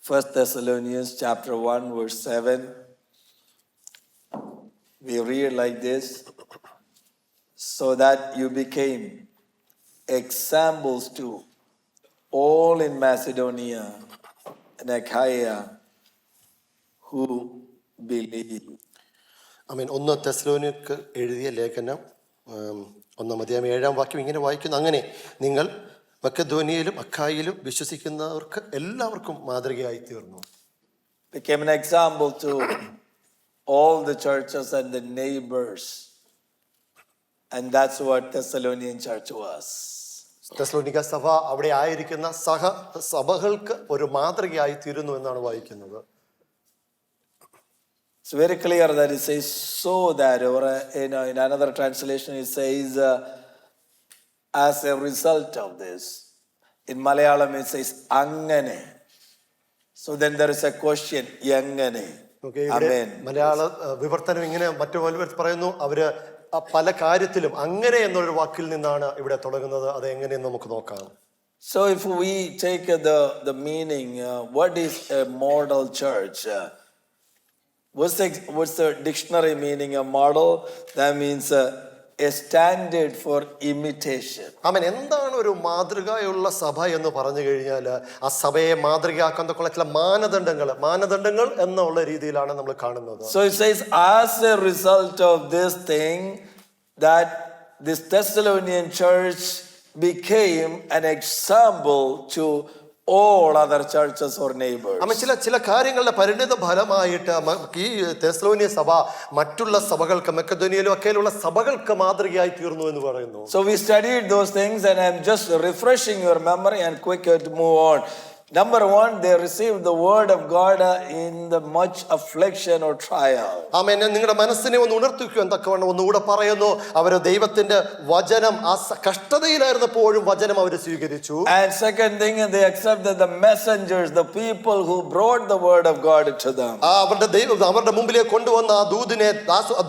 1 Thessalonians chapter 1 verse 7. We read like this. So that you became examples to all in Macedonia and Achaia who believe. ആമേൻ. 1 തെസ്സലോനിക്കർ എഴുതിയ ലേഖനം 1:7 ഇങ്ങനെ വായിക്കുന്നു. അങ്ങനെ നിങ്ങൾ മക്കെദോനിയയിലും അഖായിലും വിശ്വസിക്കുന്നവർക്ക് എല്ലാവർക്കും മാതൃകയായി തീർന്നു. Became an example to all the churches and the neighbors. And that's what Thessalonian church was. തെസ്സലോനിക്ക സഭ അവിടെ ആയിരിക്കുന്ന സഭകൾക്ക് ഒരു മാതൃകയായി തീരുന്നു എന്നാണ് വായിക്കുന്നത്. It's very clear that it says so that, or in another translation it says as a result of this. In Malayalam it says angane. So then there is a question, yangane. Amen. മലയാള വിവർത്തനം ഇങ്ങനെ മറ്റു പറയുന്നു, അവര് പല കാര്യത്തിലും അങ്ങനെ എന്നൊരു വാക്കിൽ നിന്നാണ് ഇവിടെ തുടങ്ങുന്നത്. അത് എങ്ങനെയെന്ന് നമുക്ക് നോക്കാം. So if we take the meaning, what is a model church? What's the dictionary meaning of model? That means a standard for imitation. ആമേൻ. എന്താണ് ഒരു മാതൃകയുള്ള സഭ എന്ന് പറഞ്ഞു കഴിഞ്ഞാൽ ആ സഭയെ മാതൃകയാക്കാൻ ചില മാനദണ്ഡങ്ങൾ എന്നുള്ള രീതിയിലാണ് നമ്മൾ കാണുന്നത്. So it says as a result of this thing that this Thessalonian church became an example to all other churches or neighbors. ആമേൻ. ചില കാര്യങ്ങളുടെ പരിണിത ഫലമായിട്ട് ഈ തെസ്സലോനിയ സഭ മറ്റുള്ള സഭകൾക്ക്, മക്കെദോനിയയിലും ഒക്കെയുള്ള സഭകൾക്ക് മാതൃകയായി തീർന്നു എന്ന് പറയുന്നു. So we studied those things and I'm just refreshing your memory and quick to move on. Number one, they received the word of God in the much affliction or trial. ആമേൻ. നിങ്ങളുടെ മനസ്സിനെ ഒന്ന് ഉണർത്തിക്കുവാൻ തക്കവണ്ണം ഒന്നുകൂടെ പറയുന്നു, അവര് ദൈവത്തിന്റെ വചനം ആ കഷ്ടതയിലായിരുന്നപ്പോഴും വചനം അവര് സ്വീകരിച്ചു. And second thing, they accepted the messengers, the people who brought the word of God to them. അവരുടെ മുമ്പിലേക്ക് കൊണ്ടുവന്ന ആ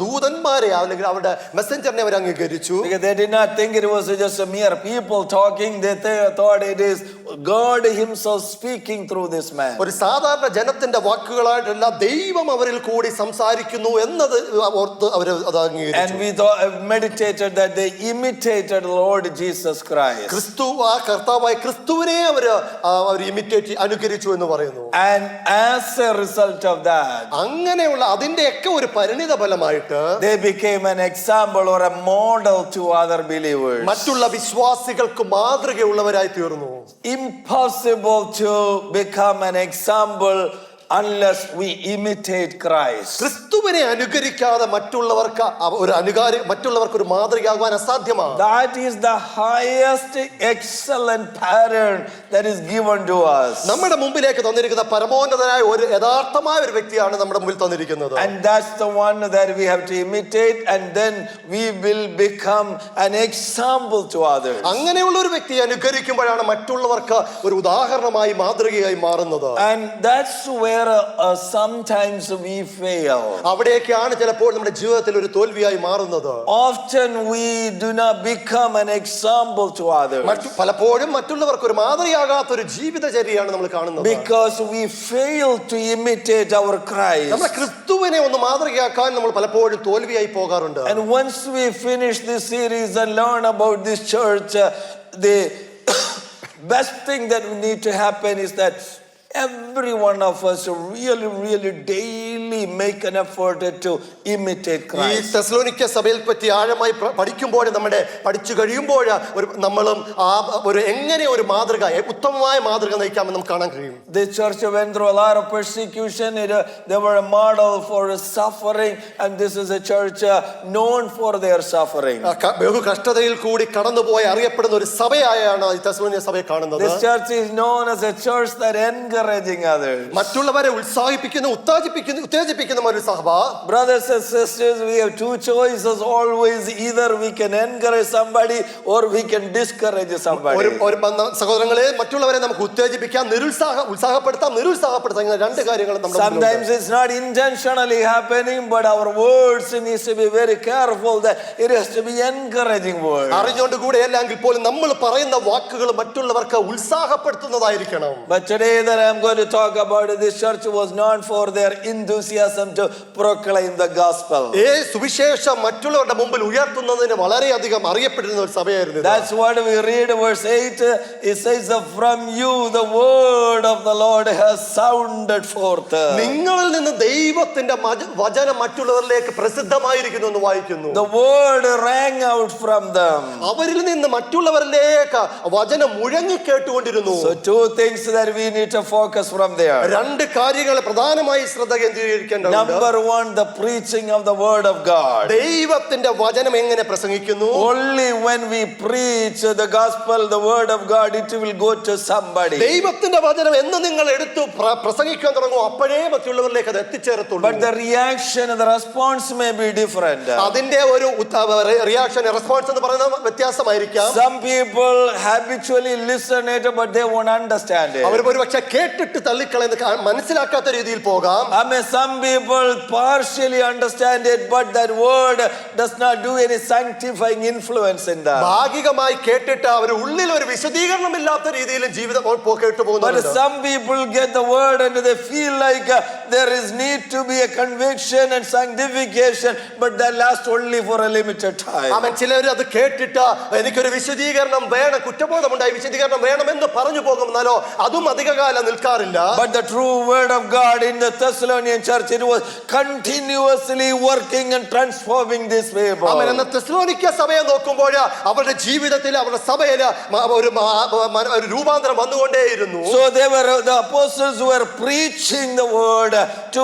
ദൂതന്മാരെ അല്ലെങ്കിൽ അവരുടെ മെസ്സഞ്ചറിനെ അവർ അംഗീകരിച്ചു. Because they did not think it was just a mere people talking. They thought it is God himself speaking through this man. ഒരു സാധാരണ ജനത്തിന്റെ വാക്കുകളായിട്ടല്ല, ദൈവം അവരിൽ കൂടി സംസാരിക്കുന്നു എന്നത് ഓർത്ത് അവർ അത് അംഗീകരിച്ചു. And we meditated that they imitated Lord Jesus Christ. ആ കർത്താവായ ക്രിസ്തുവിനെ അവർ ഇമിറ്റേറ്റ് അനുകരിച്ചു എന്ന് പറയുന്നു. And as a result of that, അങ്ങനെയുള്ള അതിന്റെയൊക്കെ ഒരു പരിണിത ഫലമായിട്ട് they became an example or a model to other believers. മറ്റുള്ള വിശ്വാസികൾക്ക് മാതൃകയുള്ളവരായി തീർന്നു. Impossible to become an example unless we imitate Christ. ക്രിസ്തുവിനെ അനുകരിക്കാതെ മറ്റുള്ളവർക്ക് ഒരു മാതൃകയാകാൻ അസാധ്യമാണ്. That is the highest excellent pattern that is given to us. നമ്മുടെ മുമ്പിലേക്ക് തന്നിരിക്കുന്ന പരമോന്നതനായ ഒരു യഥാർത്ഥമായ ഒരു വ്യക്തിയാണ് നമ്മുടെ മുമ്പിൽ തന്നിരിക്കുന്നത്. And that's the one that we have to imitate, and then we will become an example to others. അങ്ങനെയുള്ള ഒരു വ്യക്തിയെ അനുകരിക്കുമ്പോഴാണ് മറ്റുള്ളവർക്ക് ഒരു ഉദാഹരണമായി മാതൃകയായി മാറുന്നത്. And that's where sometimes we fail. അവിടേക്കാണ് ചിലപ്പോൾ നമ്മുടെ ജീവിതത്തിൽ ഒരു തോൽവിയായി മാറുന്നത്. Often we do not become an example to others. പലപ്പോഴും മറ്റുള്ളവർക്ക് ഒരു മാതൃകയാകാത്ത ഒരു ജീവിതചര്യയാണ് നമ്മൾ കാണുന്നത്. Because we fail to imitate our Christ. നമ്മുടെ ക്രിസ്തുവിനെ ഒന്ന് മാതൃകയാക്കാൻ നമ്മൾ പലപ്പോഴും തോൽവിയായി പോകാറുണ്ട്. And once we finish this series and learn about this church, the best thing that we need to happen is that every one of us really daily make an effort to imitate Christ. ഈ തെസ്സലോനിക്ക സഭയെ പറ്റി ആഴമായി പഠിക്കുമ്പോൾ, നമ്മുടെ പഠിച്ചു കഴിയുമ്പോൾ നമ്മളും ഒരു എങ്ങനെ ഒരു മാതൃക, ഉത്തമമായ മാതൃക നയിക്കാമെന്ന് നമുക്ക് കാണാൻ കഴിയും. The church went through a lot of persecution. They were a model for suffering, and this is a church known for their suffering. ബഹു കഷ്ടതയിൽ കൂടി കടന്നുപോയ അറിയപ്പെടുന്ന ഒരു സഭയായാണ് ഈ തെസ്സലോനിക്ക സഭയെ കാണുന്നത്. This church is known as a church that encouraging others. മറ്റുള്ളവരെ ഉത്തേജിപ്പിക്കുന്ന ഒരു സഭ. Brothers and sisters, we have two choices always. Either we can encourage somebody or we can discourage somebody. സഹോദരങ്ങളെ, മറ്റുള്ളവരെ നമുക്ക് ഉത്തേജിപ്പിക്കാം, നിരുത്സാഹപ്പെടുത്താം. രണ്ട് കാര്യങ്ങളും നമ്മൾ. Sometimes it's not intentionally happening, but our words needs to be very careful that it has to be encouraging words. അറിഞ്ഞുകൊണ്ട് കൂടെ അല്ലെങ്കിൽ പോലും നമ്മൾ പറയുന്ന വാക്കുകൾ മറ്റുള്ളവർക്ക് ഉത്സാഹപ്പെടുത്തുന്നതായിരിക്കണം. But today there are I'm going to talk about it. This church was known for their enthusiasm to proclaim the gospel. സുവിശേഷം മറ്റുള്ളവരുടെ മുമ്പിൽ ഉയർത്തുന്നതിന് വളരെയധികം അറിയപ്പെട്ടിരുന്ന ഒരു സഭയായിരുന്നു ഇത്. That's what we read verse 8. It says, from you the word of the Lord has sounded forth. നിങ്ങളിൽ നിന്ന് ദൈവത്തിന്റെ വചനം മറ്റുള്ളവരിലേക്ക് പ്രസിദ്ധമായിരിക്കുന്നു എന്ന് വായിക്കുന്നു. The word rang out from them. അവരിൽ നിന്ന് മറ്റുള്ളവരിലേക്ക് വചനം മുഴങ്ങി കേട്ടുകൊണ്ടിരുന്നു. So two things that we need to focus from there. രണ്ട് കാര്യങ്ങൾ പ്രധാനമായി ശ്രദ്ധ കേന്ദ്രീകരിക്കേണ്ടതുണ്ട്. Number one, the preaching of the word of God. ദൈവത്തിന്റെ വചനം എങ്ങനെ പ്രസംഗിക്കുന്നു? Only when we preach the gospel, the word of God, it will go to somebody. ദൈവത്തിന്റെ വചനം എന്ന് നിങ്ങൾ എടുത്തു പ്രസംഗിക്കാൻ തുടങ്ങും അപ്പോഴേ മറ്റുള്ളവരിലേക്ക് അത് എത്തിച്ചേരത്തുള്ളൂ. But the reaction and the response may be different. അതിന്റെ ഒരു റിയാക്ഷൻ റെസ്പോൺസ് എന്ന് പറയുന്നത് വ്യത്യാസമായിരിക്കാം. Some people habitually listen it but they won't understand it. അവർ ഒരുപക്ഷെ കേട്ടിട്ട് തള്ളിക്കളയുന്ന മനസ്സിലാക്കാത്ത രീതിയിൽ പോകാം. I mean, some people partially understand it but that word does not do any sanctifying influence in them. ഭാഗികമായി കേട്ടിട്ട് അവർ ഉള്ളിൽ ഒരു വിശദീകരണം ഇല്ലാത്ത രീതിയിലും ജീവിതം കേട്ടു But പോകുന്നുണ്ട്. some people get the word and they feel like there is need to be a conviction and sanctification, but that lasts only for a limited time. അവൻ ചിലർ അത് കേട്ടിട്ട് എനിക്കൊരു വിശദീകരണം വേണം, കുറ്റബോധമുണ്ടായി വിശദീകരണം വേണമെന്ന് പറഞ്ഞു പോകുന്നാലോ അതും അധികകാലം നിൽക്കാറില്ല. But the true word of God in the Thessalonian church, it was continuously working and transforming these people. അവൻ എന്ന തെസ്സലോനിക്ക സഭയെ നോക്കുമ്പോൾ അവരുടെ ജീവിതത്തിൽ അവരുടെ സഭയിൽ ഒരു രൂപാന്തരം വന്നുകൊണ്ടേയിരുന്നു. So the apostles were preaching the word to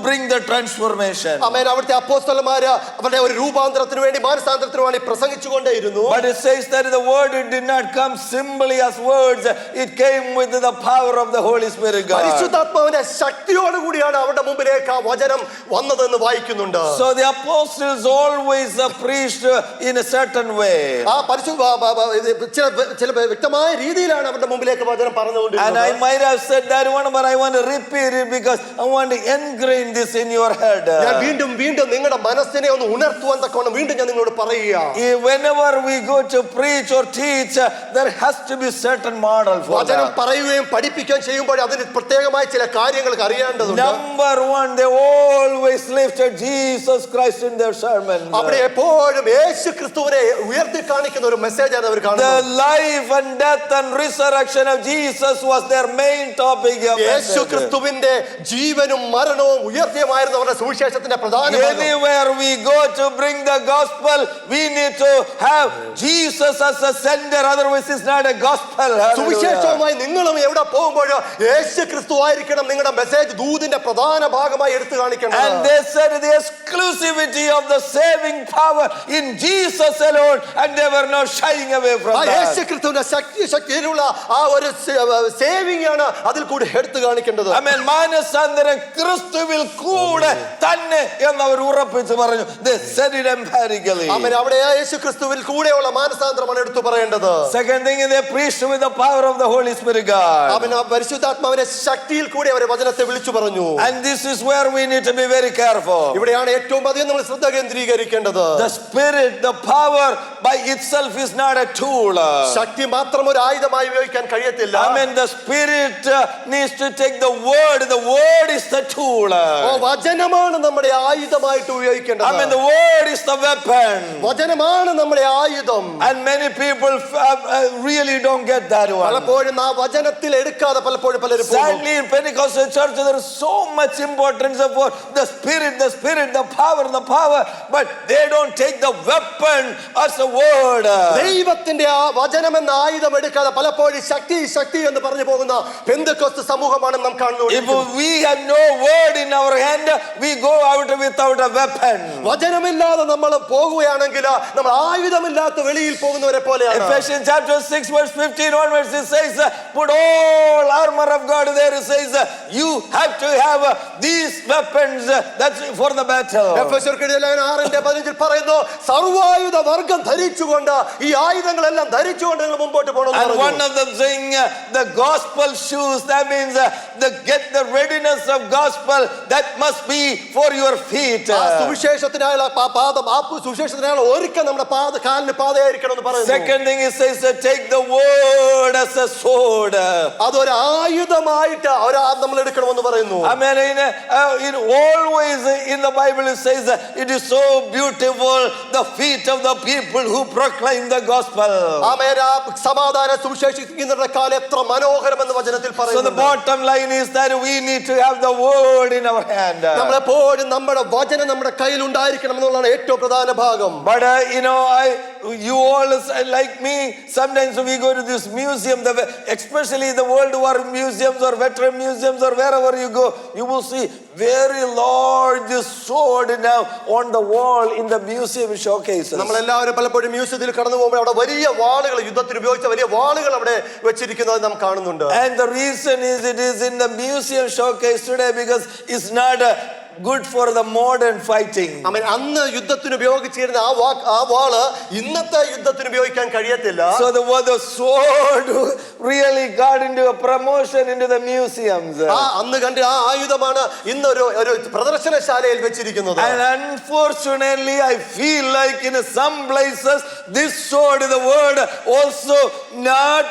bring the transformation. ആമേൻ. അവിടുത്തെ അപ്പോസ്തലന്മാർ അവരുടെ ഒരു രൂപാന്തരത്തിന് വേണ്ടി മാനസാന്തരത്തിന് വേണ്ടി പ്രസംഗിച്ചുകൊണ്ടേയിരുന്നു. But it says that the word did not come simply as words, it came with the power of the Holy Spirit God. പരിശുദ്ധാത്മാവിന്റെ ശക്തിയോട് കൂടിയാണ് അവരുടെ മുമ്പിലേക്ക് ആ വചനം വന്നതെന്ന് വായിക്കുന്നുണ്ട്. So the apostles always preached in a certain way. ആ ചില വ്യക്തമായ രീതിയിലാണ് അവരുടെ മുമ്പിലേക്ക് വചനം And പറഞ്ഞുകൊണ്ടിരുന്നത്. I might have said that one, but I want to repeat it because I want to ingrain this in your head. ഞാൻ വീണ്ടും നിങ്ങളുടെ മനസ്സിനെ ഒന്ന് ഉണർത്തുവാൻ തക്കവണ്ണം വീണ്ടും ഞാൻ നിങ്ങളോട് പറയുക. Whenever we go to preach or teach, there has to be certain model for വചനം that. പറയുകയും പഠിപ്പിക്കുകയും ചെയ്യുമ്പോൾ അതിന് പ്രത്യേകമായ ചില കാര്യങ്ങൾ അറിയേണ്ടതുണ്ട്. Number one, they always lifted Jesus Christ in their sermon. അവിടെ എപ്പോഴും യേശു ക്രിസ്തുവിനെ ഉയർത്തി കാണിക്കുന്ന ഒരു മെസ്സേജാണ് അവർ The കാണുന്നത്. life and death and resurrection of Jesus was their main topic of Yeshu message. ക്രിസ്തുവിന്റെ ജീവനും മരണവും ഉയർത്തിയുമായിരുന്നു അവരുടെ സുവിശേഷത്തിന്റെ പ്രധാന ഭാഗം. Anywhere we go to bring the gospel, we need to have Jesus as a center, otherwise it's not a gospel. Hallelujah. സുവിശേഷവുമായി നിങ്ങളും എവിടെ പോകുമ്പോൾ യേശു ക്രിസ്തു ആയിരിക്കണം നിങ്ങളുടെ മെസ്സേജ് ദൂതിന്റെ പ്രധാന ഭാഗമായി എടുത്തു കാണിക്കണം. And they said the exclusivity of the saving power in Jesus alone, and they were not shying away from Yeshu that. ക്രിസ്തുവിന്റെ ശക്തിയിലുള്ള ആ ഒരു സേവിംഗ് ആണ് അതിൽ കൂടി എടുത്തു കാണിക്കേണ്ടത്. I mean, മാനസാന്തരം ക്രിസ്തുവിൽ കൂടെ തന്നെ എന്ന് അവർ ഉറപ്പിച്ചു പറഞ്ഞു. They said it emphatically. ആമേൻ. അവിടെ യേശു ക്രിസ്തുവിൽ കൂടെയുള്ള മാനസാന്തരമാണ് എടുത്തു പറയേണ്ടത്. Second thing, they preached with the power of the Holy Spirit God. ആമേൻ. പരിശുദ്ധാത്മാവിന്റെ ശക്തിയിൽ കൂടി അവർ വചനത്തെ വിളിച്ചു പറഞ്ഞു. And this is where we need to be very careful. ഇവിടെയാണ് ഏറ്റവും അധികം നമ്മൾ ശ്രദ്ധ കേന്ദ്രീകരിക്കേണ്ടത്. The spirit, the power by itself is not a tool. ശക്തി മാത്രം ഒരു ആയുധമായി ഉപയോഗിക്കാൻ കഴിയത്തില്ല. I mean, the spirit needs to take the word. The word is the tool. വചനമാണ് നമ്മുടെ ആയുധമായിട്ട് ഉപയോഗിക്കേണ്ടത്. I mean, the word is the weapon. വചനമാണ് നമ്മുടെ ആയുധം. And many people really don't get that one. പലപ്പോഴും ആ വചനത്തിൽ എടുക്കാതെ പലപ്പോഴും പലരും പോകും. Sadly, in Pentecostal church, there is so much importance for the spirit, the power, but they don't take the weapon as a word. ദൈവത്തിന്റെ ആ വചനം എന്ന ആയുധം എടുക്കാതെ പലപ്പോഴും ശക്തി എന്ന് പറഞ്ഞു പോകുന്ന പെന്തക്കോസ്ത് സമൂഹമാണ് നാം കാണുന്നത്. If we have no word in our hand, we go out without a weapon. വചനമില്ലാതെ നമ്മൾ പോകുകയാണെങ്കിൽ നമ്മൾ ആയുധമില്ലാത്ത വെളിയിൽ പോകുന്നവരെ പോലെയാണ്. Ephesians chapter 6 verse 15 onwards, it says, put all armor of God. There it says, you have to have these weapons. That's for the battle. എഫെസ്യർക്കെഴുതിയ ലേഖനം 6:15 പറയുന്നു, സർവായുധ വർഗം ധരിച്ചുകൊണ്ട് ഈ ആയുധങ്ങളെല്ലാം ധരിച്ചുകൊണ്ട് നിങ്ങൾ മുമ്പോട്ട് പോകണം. And one of them saying the gospel shoes, that means get the readiness of gospel that must be for your feet. ആ സുവിശേഷത്തിനായുള്ള പാദം, ആ സുവിശേഷത്തിനായുള്ള ഒരുക്കം നമ്മുടെ കാലിന് പാതയായിരിക്കണം എന്ന് പറയുന്നു. Second thing it says, take the word as a sword. അതൊരു ആയുധമായിട്ട് നമ്മൾ എടുക്കണമെന്ന് പറയുന്നു. Amen. In always in the Bible it says it is so beautiful the feet of the people who proclaim the gospel. ആമേൻ. സമാധാന സുവിശേഷിക്കുന്നവരുടെ കാൽ എത്ര മനോഹരമെന്ന് വചനത്തിൽ പറയുന്നു. So the bottom line is that we need to have the word in our hand. നമ്മളെപ്പോഴും നമ്മുടെ വചനം നമ്മുടെ കയ്യിൽ ഉണ്ടായിരിക്കണം എന്നുള്ളതാണ് ഏറ്റവും പ്രധാന ഭാഗം. But you all like me, sometimes we go to this museum, especially the World War museums or veteran museums or wherever you go, you will see very large sword now on the wall in the museum showcases. നമ്മളെല്ലാവരും പലപ്പോഴും മ്യൂസിയത്തിൽ കടന്നു പോകുമ്പോൾ അവിടെ വലിയ വാളുകൾ, യുദ്ധത്തിന് ഉപയോഗിച്ച വലിയ വാളുകൾ അവിടെ വെച്ചിരിക്കുന്നത് നാം കാണുന്നുണ്ട്. And the reason is it is in the museum showcase today because it's not good for the modern fighting. അന്ന് യുദ്ധത്തിന് ഉപയോഗിച്ചിരുന്ന ആ വാള് ഇന്നത്തെ യുദ്ധത്തിന് ഉപയോഗിക്കാൻ കഴിയത്തില്ല. So the sword really got into a promotion into the museums. അന്ന് കണ്ട ആ ആയുധമാണ് ഇന്ന് ഒരു പ്രദർശനശാലയിൽ വെച്ചിരിക്കുന്നത്. And unfortunately I feel like in some places this sword, the word also not,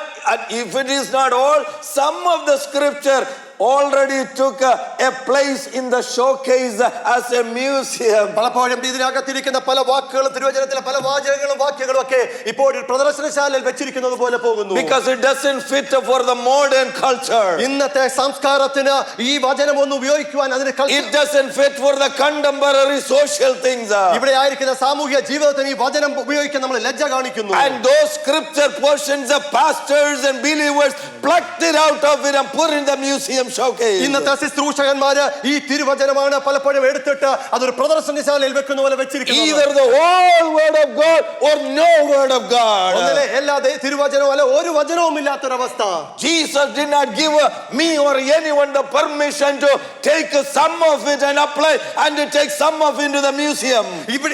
if it is not all, some of the scripture already took a place in the showcase as a museum. പലപ്പോഴും ഇതിനകത്തിരിക്കുന്ന പല വാക്കുകളും തിരുവചനത്തിലെ പല വാചകങ്ങളും വാക്യങ്ങളും ഒക്കെ ഇപ്പോൾ പ്രദർശനശാലയിൽ വെച്ചിരിക്കുന്നത് പോലെ പോകുന്നു. Because it doesn't fit for the modern culture. ഇന്നത്തെ സംസ്കാരത്തിന് ഈ വചനം ഒന്ന് ഉപയോഗിക്കുവാൻ അതിന് it doesn't fit for the contemporary social things. ഇവിടെ ആയിരിക്കുന്ന സാമൂഹിക ജീവിതത്തിന് ഈ വചനം ഉപയോഗിക്കാൻ നമ്മൾ ലജ്ജ കാണിക്കുന്നു. And those scripture portions of pastors and believers plucked it out of it and put in the museum showcase. ഇന്നത്തെ ശുശ്രൂഷകന്മാര് ഈ തിരുവചനമാണ് പലപ്പോഴും എടുത്തിട്ട് അതൊരു പ്രദർശനശാലയിൽ വെക്കുന്ന പോലെ വെച്ചിരിക്കുന്നത്. Either the whole word of God or no word of God. ഒന്നിലെ എല്ലാ തിരുവചനവും അല്ല ഒരു വചനവും ഇല്ലാത്തൊരവസ്ഥ. Jesus did not give me or anyone the permission to take some of it and apply and to take some of it into the museum.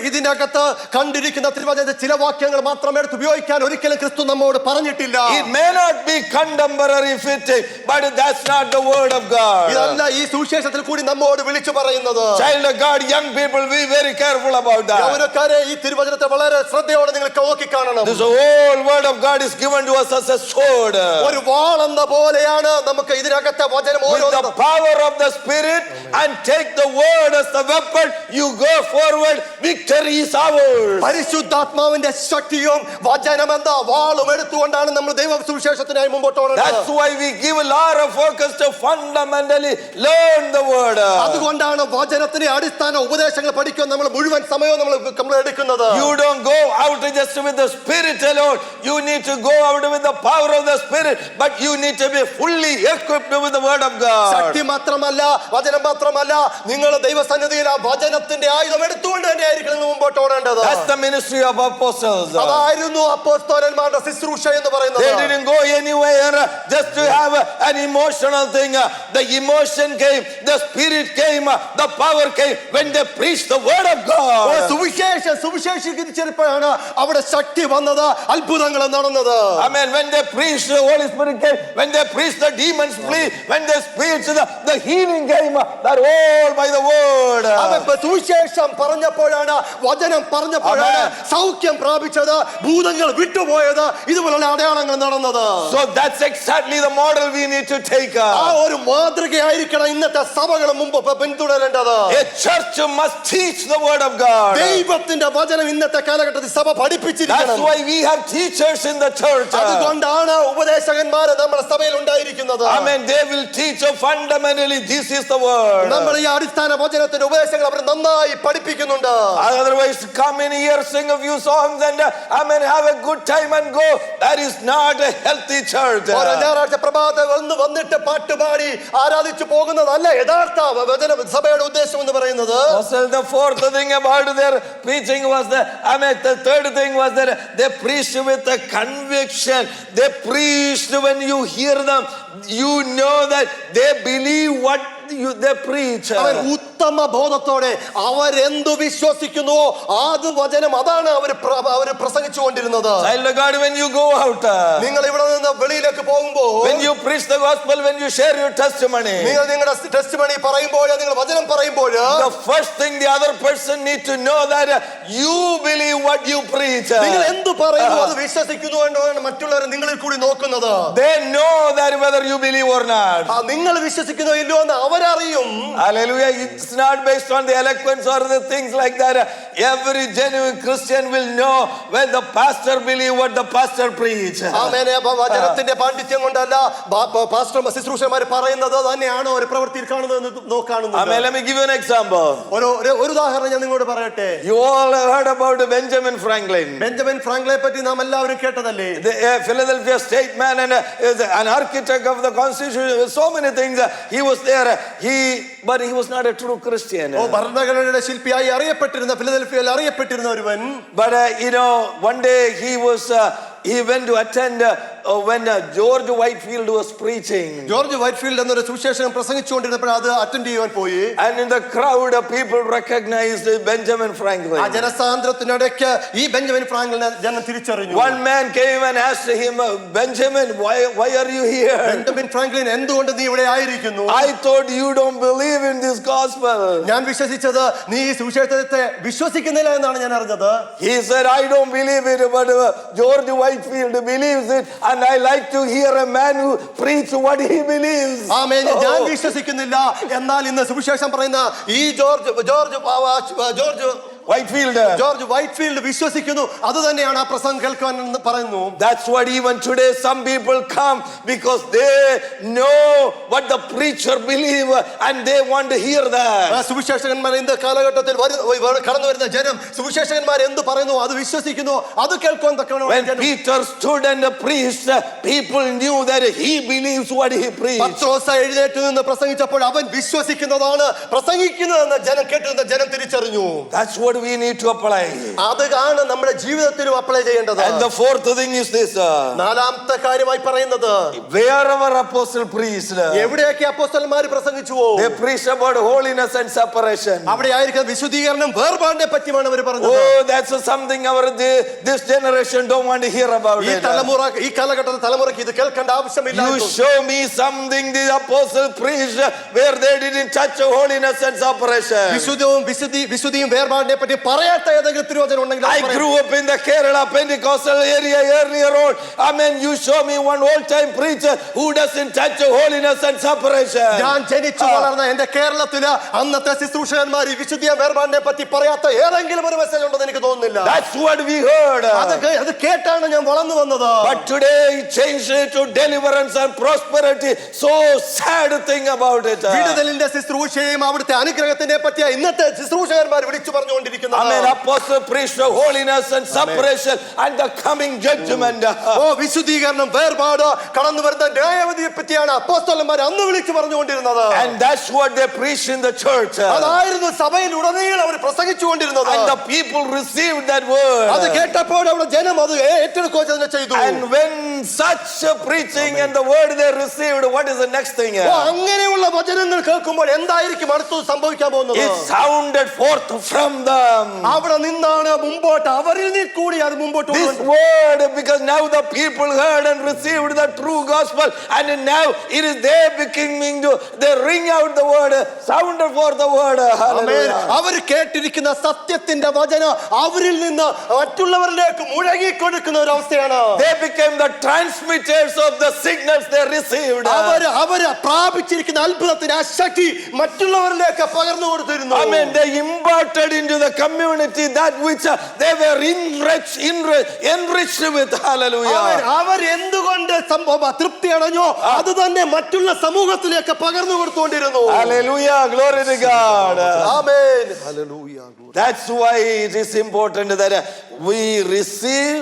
ഇതിനകത്ത് കണ്ടിരിക്കുന്ന തിരുവചനത്തിന്റെ ചില വാക്യങ്ങൾ മാത്രം എടുത്ത് ഉപയോഗിക്കാൻ ഒരിക്കലും ക്രിസ്തു നമ്മോട് പറഞ്ഞിട്ടില്ല. It may not be contemporary fitting, but that's not the word of God. ഇതല്ല ഈ സുവിശേഷത്തിൽ കൂടി നമ്മോട് വിളിച്ചു പറയുന്നത്. Child of God, young people, be very careful about that. യൗവനക്കാരെ ഈ തിരുവചനത്തെ വളരെ ശ്രദ്ധയോടെ നിങ്ങൾ നോക്കി കാണണം. This whole word of God is given to us as a sword. ഒരു വാളെന്ന പോലെയാണ് നമുക്ക് ഇതിനകത്തെ വചനം With the power of the Spirit and take the word as the weapon, you go forward, victory is ours. പരിശുദ്ധാത്മാവിന്റെ ശക്തിയും വചനമെന്ന വാളും എടുത്തുകൊണ്ടാണ് നമ്മൾ ദൈവ സുവിശേഷത്തിനായി മുമ്പോട്ട് പോകുന്നത്. That's why we give a lot of focus to fundamentally learn the word. അതുകൊണ്ടാണ് വചനത്തിന്റെ അടിസ്ഥാന ഉപദേശങ്ങൾ പഠിക്കാൻ നമ്മൾ മുഴുവൻ സമയവും നമ്മൾ എടുക്കുന്നത്. You don't go out just with the Spirit alone. You need to go out with the power of the Spirit, but you need to be fully equipped with the word of God. ശക്തി മാത്രമല്ല, വചനം മാത്രമല്ല, നിങ്ങൾ ദൈവസന്നിധിയിൽ ആ വചനത്തിന്റെ ആയുധം എടുത്തുകൊണ്ട് തന്നെ ആയിരിക്കണം മുമ്പോട്ട് ഓടേണ്ടത്. That's the ministry of apostles. അതായിരുന്നു അപ്പോസ്തലന്മാരുടെ ശുശ്രൂഷ എന്ന് പറയുന്നത്. They didn't go anywhere just to have an emotional thing. The emotion came, the Spirit came, the power came when they preached the word of God. സുവിശേഷിച്ചപ്പോഴാണ് അവിടെ ശക്തി വന്നത്, അത്ഭുതങ്ങൾ നടന്നത്. Amen. When they preached, the Holy Spirit came. When they preached, the demons flee. When they preached, the healing came. That all by the word. സുവിശേഷം പറഞ്ഞപ്പോഴാണ്, വചനം പറഞ്ഞപ്പോഴാണ് സൗഖ്യം പ്രാപിച്ചത്, ഭൂതങ്ങൾ വിട്ടുപോയത്, ഇതുപോലുള്ള അടയാളങ്ങൾ നടന്നത്. So that's exactly the model we need to take. ആ ഒരു മാതൃകയായിരിക്കണം ഇന്നത്തെ സഭകൾ മുമ്പ് പിന്തുടരേണ്ടത്. A church must teach the word of God. ദൈവത്തിന്റെ വചനം ഇന്നത്തെ കാലഘട്ടത്തിൽ സഭ പഠിപ്പിച്ചിരിക്കണം. That's why we have teachers in the church. അതുകൊണ്ടാണ് ഉപദേശകന്മാർ നമ്മുടെ സഭയിൽ ഉണ്ടായിരിക്കുന്നത്. Amen. They will teach fundamentally this is the word. നമ്മൾ ഈ അടിസ്ഥാന വചനത്തിന്റെ ഉപദേശങ്ങൾ അവർ നന്നായി പഠിപ്പിക്കുന്നുണ്ട്. Otherwise come in here, sing a few songs and amen, have a good time and go. That is not a healthy church. ഞായറാഴ്ച പ്രഭാതം വന്നിട്ട് പാട്ടുപാടി ആരാധിച്ചു പോകുന്നതല്ല യഥാർത്ഥ വചന സഭയുടെ ഉദ്ദേശം എന്ന് പറയുന്നത്. The fourth thing about their preaching was the third thing was that they preached with a conviction. They preached when you hear them, you know that they believe what they preach. അവൻ ഉത്തമ ബോധത്തോടെ അവരെന്തു വിശ്വസിക്കുന്നുവോ അത് വചനം അതാണ് അവർ പ്രസംഗിച്ചുകൊണ്ടിരുന്നത്. Child of God, when you go out, നിങ്ങൾ ഇവിടെ നിന്ന് വെളിയിലേക്ക് പോകുമ്പോൾ, when you preach the gospel, when you share your testimony, നിങ്ങൾ നിങ്ങളുടെ ടെസ്റ്റിമണി പറയുമ്പോൾ, നിങ്ങൾ വചനം പറയുമ്പോൾ, the first thing the other person need to know that you believe what you preach. നിങ്ങൾ എന്തു പറയുന്നു അത് വിശ്വസിക്കുന്നു എന്നാണ് മറ്റുള്ളവർ നിങ്ങളിൽ കൂടി നോക്കുന്നത്. They know that whether you believe or not. നിങ്ങൾ വിശ്വസിക്കുന്നോ ഇല്ലയോ എന്ന് അവരറിയും. Hallelujah. It's not based on the eloquence or the things like that. Every genuine Christian will know when the pastor believe what the pastor preach. ആമേൻ. വചനത്തിന്റെ പാണ്ഡിത്യം കൊണ്ടല്ല pastor ശുശ്രൂഷകന്മാർ പറയുന്നത് തന്നെയാണോ ഒരു പ്രവൃത്തിയിൽ കാണുന്നത് കാണുന്നത്. Amen. Let me give you an example. ഒരു ഉദാഹരണം ഞാൻ നിങ്ങളോട് പറയട്ടെ. You all heard about Benjamin Franklin. Benjamin ഫ്രാങ്ക്ലിനെ പറ്റി നാം എല്ലാവരും കേട്ടതല്ലേ? The Philadelphia state man and an architect of the Constitution. So many things. He was there. But he was not a true Christian. ഭരണഘടനയുടെ ശില്പിയായി അറിയപ്പെട്ടിരുന്ന ഫിലദൽഫിയയിൽ അറിയപ്പെട്ടിരുന്ന ഒരുവൻ. But one day he went to attend when George Whitefield was preaching. George Whitefield എന്നൊരു സുവിശേഷം പ്രസംഗിച്ചുകൊണ്ടിരുന്നപ്പോൾ അത് attend ചെയ്യാൻ പോയി. And in the crowd, people recognized Benjamin Franklin. ആ ജനസാന്ദ്രത്തിനിടയ്ക്ക് ഈ ബെഞ്ചമിൻ ഫ്രാങ്ക്ലിനെ ജനം തിരിച്ചറിഞ്ഞു. One man came and asked him, Benjamin, why are you here? Benjamin Franklin, എന്തുകൊണ്ട് നീ ഇവിടെ ആയിരിക്കുന്നു? I thought you don't believe in this gospel. ഞാൻ വിശ്വസിച്ചത് നീ ഈ സുവിശേഷത്തെ വിശ്വസിക്കുന്നില്ല എന്നാണ് ഞാൻ അറിഞ്ഞത്. He said, I don't believe it, but George Whitefield believes it, and I like to hear a man who preach what he believes. ആമേൻ. ഞാൻ വിശ്വസിക്കുന്നില്ല, എന്നാൽ ഇന്ന് സുവിശേഷം പറയുന്ന ഈ ജോർജ് വൈറ്റ്ഫീൽഡ് വിശ്വസിക്കുന്നു. അത് തന്നെയാണ് ആ പ്രസംഗം കേൾക്കാൻ പറയുന്നു. That's what even today some people come because they know what the preacher believe and they want to hear that. സുവിശേഷകന്മാർ ഇന്ന് കാലഘട്ടത്തിൽ കടന്നു വരുന്ന ജനം സുവിശേഷകന്മാർ എന്ത് പറയുന്നു അത് വിശ്വസിക്കുന്നു, അത് കേൾക്കാൻ തക്കവണ്ണം. When Peter stood and preached, people knew that he believes what he preached. പത്രോസ് എഴുന്നേറ്റ് നിന്ന് പ്രസംഗിച്ചപ്പോൾ അവൻ വിശ്വസിക്കുന്നതാണ് പ്രസംഗിക്കുന്നതെന്ന് ജനം കേട്ടുന്ന ജനം തിരിച്ചറിഞ്ഞു. That's what we need to apply. അതാണ് നമ്മുടെ ജീവിതത്തിലും അപ്ലൈ ചെയ്യേണ്ടത്. And the fourth thing is this. നാലാമത്തെ കാര്യമായി പറയുന്നത്, wherever apostle preached, എവിടെയൊക്കെ അപ്പോസ്തലന്മാർ പ്രസംഗിച്ചുവോ they preached about holiness and separation. അവിടെ ആയിരിക്കും വിശുദ്ധീകരണം വേർപാടിനെ പറ്റിയാണ് അവർ പറഞ്ഞത്. Oh, that's something this generation don't want to hear about ഈ it. തലമുറ ഈ കാലഘട്ടത്തിലെ തലമുറയ്ക്ക് ഇത് കേൾക്കേണ്ട ആവശ്യമില്ല. You show me something the apostle preached where they didn't touch holiness and separation. വിശുദ്ധിയും വേർപാടിനെ പറ്റി പറയാത്ത ഏതെങ്കിലും തിരുവചനം ഉണ്ടെങ്കിൽ I grew up in the Kerala Pentecostal area earlier on. Amen. You show me one old-time preacher who doesn't touch holiness and separation. ഞാൻ ജനിച്ചു വളർന്ന എന്റെ കേരളത്തില് അന്നത്തെ ശുശ്രൂഷകന്മാർ ഈ വിശുദ്ധിയ വേർപാടിനെ പറ്റി പറയാത്ത ഏതെങ്കിലും ഒരു മെസ്സേജ് ഉണ്ടെന്ന് എനിക്ക് തോന്നുന്നില്ല. That's what we heard. അത് കേട്ടാണ് ഞാൻ വളർന്നു വന്നത്. But today he changed it to deliverance and prosperity. So sad thing about it. വിടുതലിന്റെ ശുശ്രൂഷയും അവിടുത്തെ അനുഗ്രഹത്തിനെ പറ്റിയ ഇന്നത്തെ ശുശ്രൂഷകന്മാർ വിളിച്ചു പറഞ്ഞുകൊണ്ടിരിക്കുന്നത്. Amen. Apostle preached holiness and separation and the coming judgment. വിശുദ്ധീകരണം വേർപാട് കടന്നു വരുന്ന ന്യായവിധിയെ പറ്റിയാണ് അപ്പോസ്തലന്മാർ അന്ന് വിളിച്ചു പറഞ്ഞുകൊണ്ടിരുന്നത്. And that's what they preached in the church. അതായിരുന്നു സഭയിൽ ഉടനീളം അവർ പ്രസംഗിച്ചുകൊണ്ടിരുന്നത്. And the people received that word. അത് കേട്ടപ്പോൾ അവിടെ ജനം അത് ഏറ്റെടുക്കുകയും ചെയ്തു. And when such preaching and the word they received, what is the next thing? അങ്ങനെയുള്ള വചനങ്ങൾ കേൾക്കുമ്പോൾ എന്തായിരിക്കും അടുത്ത് സംഭവിക്കാൻ പോകുന്നത്? It sounded forth from them. അവിടെ നിന്നാണ് മുമ്പോട്ട് അവരിൽ നിന്ന് കൂടി അത് മുമ്പോട്ട്. This word, because now the people heard and received the true gospel, and now it is they beginning to they ring out the word, sounded forth the word. Hallelujah. അവർ കേട്ടിരിക്കുന്ന സത്യത്തിന്റെ വചനം അവരിൽ നിന്ന് മറ്റുള്ളവരിലേക്ക് മുഴങ്ങി കൊടുക്കുന്ന ഒരു അവസ്ഥയാണ്. They became the transmitters of the signals they received. അവർ പ്രാപിച്ചിരിക്കുന്ന അത്ഭുതത്തിന്റെ ആ ശക്തി മറ്റുള്ളവരിലേക്ക് പകർന്നു കൊടുത്തിരുന്നു. Amen. They imparted into the community that which they were enriched with. Hallelujah. അവർ എന്തുകൊണ്ട് തൃപ്തി അടഞ്ഞോ അത് തന്നെ മറ്റുള്ള സമൂഹത്തിലേക്ക് പകർന്നു കൊടുത്തുകൊണ്ടിരുന്നു. Hallelujah. Glory to God. Amen. Hallelujah. That's why it is important that we receive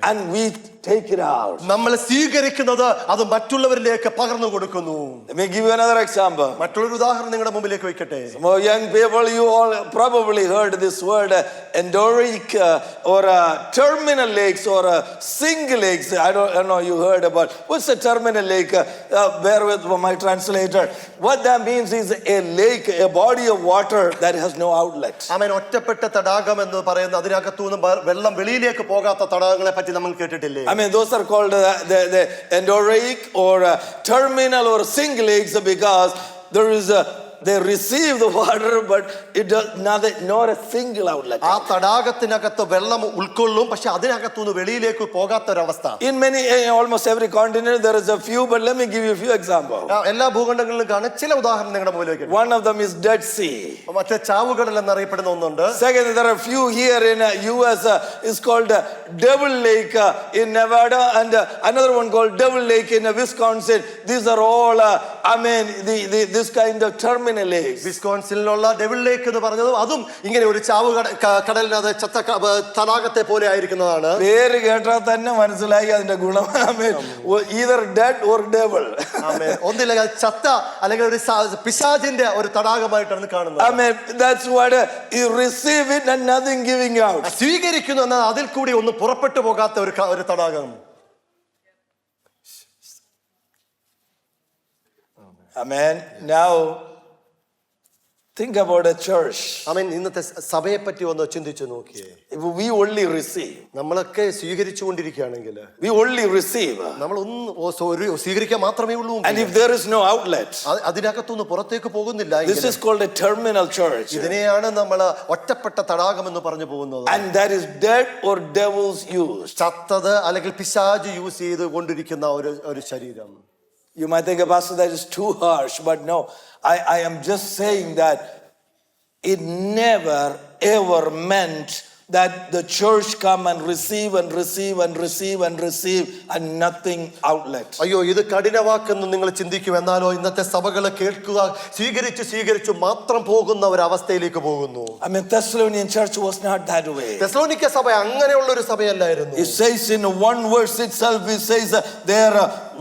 and we take it out. നമ്മൾ സ്വീകരിക്കുന്നത് അത് മറ്റുള്ളവരിലേക്ക് പകർന്നു കൊടുക്കുന്നു. Let me give you another example. മറ്റൊരു ഉദാഹരണം നിങ്ങളുടെ മുമ്പിലേക്ക് വെക്കട്ടെ. Some more young people, you all probably heard this word endoric or terminal lakes or single lakes. I don't know you heard about. What's a terminal lake? Bear with my translator. What that means is a lake, a body of water that has no outlet. ആമേൻ. ഒറ്റപ്പെട്ട തടാകം എന്ന് പറയുന്നത് അതിനകത്തുനിന്ന് വെള്ളം വെളിയിലേക്ക് പോകാത്ത തടാകങ്ങളെ പറ്റി നമ്മൾ കേട്ടിട്ടില്ലേ? I mean, those are called the endoric or terminal or single lakes because there is they receive the water, but it does not a single outlet. ആ തടാകത്തിനകത്ത് വെള്ളം ഉൾക്കൊള്ളും, പക്ഷെ അതിനകത്തുനിന്ന് വെളിയിലേക്ക് പോകാത്തൊരവസ്ഥ. In many, almost every continent, there is a few, but let me give you a few examples. എല്ലാ ഭൂഖണ്ഡങ്ങളിലും കാണാൻ ചില ഉദാഹരണം നിങ്ങളുടെ മുമ്പിലേക്ക്. One of them is Dead Sea. മറ്റേ ചാവുകടൽ എന്നറിയപ്പെടുന്ന ഒന്നുണ്ട്. Second, there are a few here in US. It's called Devil Lake in Nevada, and another one called Devil Lake in Wisconsin. These are all, this kind of terminal lakes. വിസ്കോൺസിനിലുള്ള Devil Lake എന്ന് പറഞ്ഞത് അതും ഇങ്ങനെ ഒരു കടലിനകത്ത് ചത്ത തടാകത്തെ പോലെ ആയിരിക്കുന്നതാണ്. പേര് കേട്ടാൽ തന്നെ മനസ്സിലായി അതിന്റെ ഗുണം. either dead or devil. ഒന്നില്ല ചത്ത അല്ലെങ്കിൽ ഒരു പിശാചിന്റെ ഒരു തടാകമായിട്ടാണ് കാണുന്നത്. That's what you receive it and nothing giving out. സ്വീകരിക്കുന്നു എന്നാൽ അതിൽ കൂടി ഒന്നും പുറപ്പെട്ടു പോകാത്ത ഒരു തടാകം. Amen. Now think about a church. ഇന്നത്തെ സഭയെ പറ്റി ഒന്ന് ചിന്തിച്ചു നോക്കിയേ. If we only receive, നമ്മളൊക്കെ സ്വീകരിച്ചുകൊണ്ടിരിക്കുകയാണെങ്കിൽ, we only receive, നമ്മൾ ഒന്ന് സ്വീകരിക്കാൻ മാത്രമേ ഉള്ളൂ. and if there is no outlet, അതിനകത്തൊന്നും പുറത്തേക്ക് പോകുന്നില്ല, this is called a terminal church. ഇതിനെയാണ് നമ്മൾ ഒറ്റപ്പെട്ട തടാകം എന്ന് പറഞ്ഞു പോകുന്നത്. And that is dead or devils use. ചത്തത് അല്ലെങ്കിൽ പിശാച് യൂസ് ചെയ്ത് കൊണ്ടിരിക്കുന്ന ഒരു ശരീരം. You might think, Pastor, that is too harsh, but no, I am just saying that it never ever meant that the church come and receive and receive and receive and receive and nothing outlet. അയ്യോ, ഇത് കഠിനവാക്കെന്ന് നിങ്ങൾ ചിന്തിക്കും. എന്നാലോ ഇന്നത്തെ സഭകളെ കേൾക്കുക, സ്വീകരിച്ചു മാത്രം പോകുന്ന ഒരു അവസ്ഥയിലേക്ക് പോകുന്നു. Thessalonian church was not that way. തെസ്സലോനിക്ക സഭ അങ്ങനെയുള്ള ഒരു സഭയല്ലായിരുന്നു. It says in one verse itself, it says their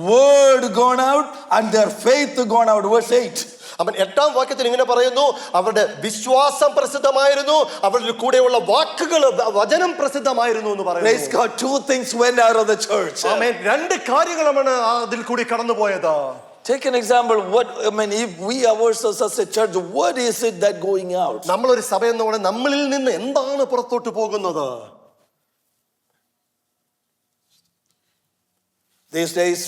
word gone out and their faith gone out. Verse 8. അവൻ 8-ാം വാക്യത്തിൽ ഇങ്ങനെ പറയുന്നു, അവരുടെ വിശ്വാസം പ്രസിദ്ധമായിരുന്നു, അവരുടെ കൂടെയുള്ള വാക്കുകൾ വചനം പ്രസിദ്ധമായിരുന്നു എന്ന് പറയുന്നു. Praise God. Two things went out of the church. ആമേൻ. രണ്ട് കാര്യങ്ങളാണ് അതിൽ കൂടി കടന്നുപോയത്. Take an example. If we ourselves as a church, what is it that going out? നമ്മളൊരു സഭ എന്ന് പറയുന്നത് നമ്മളിൽ നിന്ന് എന്താണ് പുറത്തോട്ട് പോകുന്നത്? These days,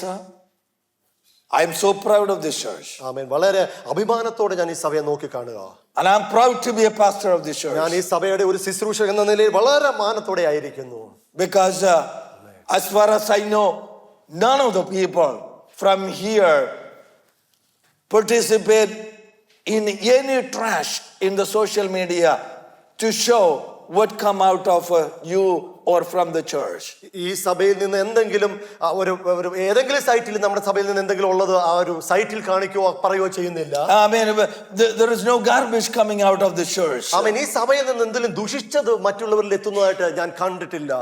I am so proud of this church. ആമേൻ. വളരെ അഭിമാനത്തോടെ ഞാൻ ഈ സഭയെ നോക്കി കാണുക. And I am proud to be a pastor of this church. ഞാൻ ഈ സഭയുടെ ഒരു ശുശ്രൂഷകൻ എന്ന നിലയിൽ വളരെ മാനത്തോടെ ആയിരിക്കുന്നു. Because as far as I know, none of the people from here participate in any trash in the social media to show what come out of you or from the church. ഈ സഭയിൽ നിന്ന് എന്തെങ്കിലും ഏതെങ്കിലും സൈറ്റിൽ നമ്മുടെ സഭയിൽ നിന്ന് എന്തെങ്കിലും ഉള്ളത് ആ ഒരു സൈറ്റിൽ കാണിക്കുകയോ പറയുകയോ ചെയ്യുന്നില്ല. There is no garbage coming out of the church. ഈ സഭയിൽ നിന്ന് എന്തെങ്കിലും ദുഷിച്ചത് മറ്റുള്ളവരിൽ എത്തുന്നതായിട്ട് ഞാൻ കണ്ടിട്ടില്ല.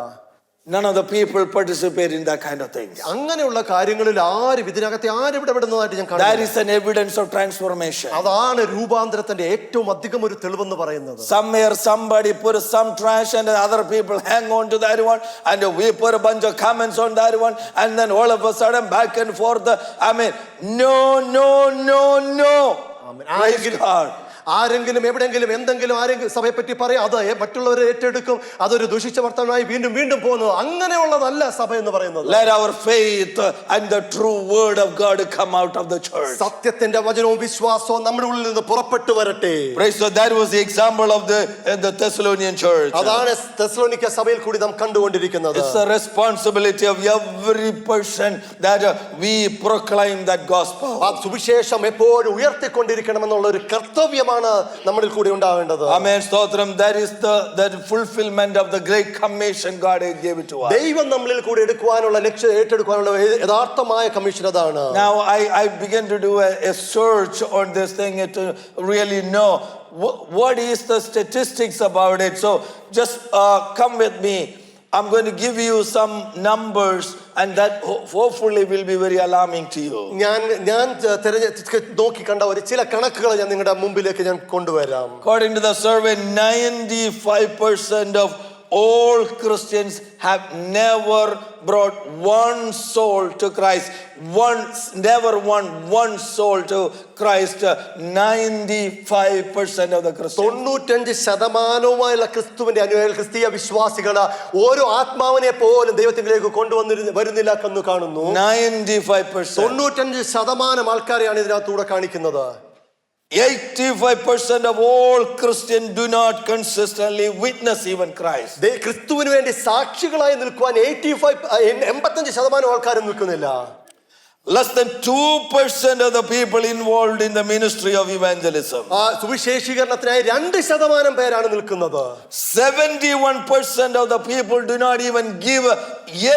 None of the people participate in that kind of things. അങ്ങനെയുള്ള കാര്യങ്ങളിൽ ആരും ഇതിനകത്തെ ആരും ഇടപെടുന്നതായിട്ട് ഞാൻ കണ്ടില്ല. That is an evidence of transformation. അതാണ് രൂപാന്തരത്തിന്റെ ഏറ്റവും അധികം ഒരു തെളിവെന്ന് പറയുന്നത്. Somewhere somebody put some trash and other people hang on to that one, and we put a bunch of comments on that one, and then all of a sudden back and forth. No. Praise God. ആരെങ്കിലും എവിടെങ്കിലും എന്തെങ്കിലും ആരെങ്കിലും സഭയെ പറ്റി പറയും, അത് മറ്റുള്ളവരെ ഏറ്റെടുക്കും, അതൊരു ദുഷിച്ച വർത്തമാനമായി വീണ്ടും പോകുന്നു. അങ്ങനെയുള്ളതല്ല സഭ എന്ന് പറയുന്നത്. Let our faith and the true word of God come out of the church. സത്യത്തിന്റെ വചനവും വിശ്വാസവും നമ്മുടെ ഉള്ളിൽ നിന്ന് പുറപ്പെട്ടു വരട്ടെ. Praise God. That was the example of the Thessalonian church. അതാണ് തെസ്സലോനിക്ക സഭയിൽ കൂടി നാം കണ്ടുകൊണ്ടിരിക്കുന്നത്. It's the responsibility of every person that we proclaim that gospel. ആ സുവിശേഷം എപ്പോഴും ഉയർത്തിക്കൊണ്ടിരിക്കണമെന്നുള്ള ഒരു കർത്തവ്യമാണ് നമ്മളിൽ കൂടി ഉണ്ടാവേണ്ടത്. Amen. Stotram. That is the fulfillment of the great commission God gave it to us. ദൈവം നമ്മളിൽ കൂടി എടുക്കുവാനുള്ള ലക്ഷ്യം ഏറ്റെടുക്കാനുള്ള യഥാർത്ഥമായ കമ്മീഷൻ അതാണ്. Now I began to do a search on this thing to really know what is the statistics about it. So just come with me. I'm going to give you some numbers and that hopefully will be very alarming to you. ഞാൻ നോക്കി കണ്ട ഒരു ചില കണക്കുകൾ ഞാൻ നിങ്ങളുടെ മുമ്പിലേക്ക് ഞാൻ കൊണ്ടുവരാം. According to the survey, 95% of all Christians have never brought one soul to Christ. Never won one soul to Christ. 95% of the Christians. 95% ക്രിസ്തുവിന്റെ അനുയായികൾ, ക്രിസ്തീയ വിശ്വാസികൾ ഓരോ ആത്മാവിനെ പോലും ദൈവത്തിലേക്ക് വരുന്നില്ല എന്ന് കാണുന്നു. 95%. 95% ആൾക്കാരെയാണ് ഇതിനകത്തൂടെ കാണിക്കുന്നത്. 85% of all Christians do not consistently witness even Christ. ക്രിസ്തുവിന് വേണ്ടി സാക്ഷികളായി നിൽക്കുവാൻ 85% ആൾക്കാരും നിൽക്കുന്നില്ല. Less than 2% of the people involved in the ministry of evangelism. സുവിശേഷീകരണത്തിനായി 2% പേരാണ് നിൽക്കുന്നത്. 71% of the people do not even give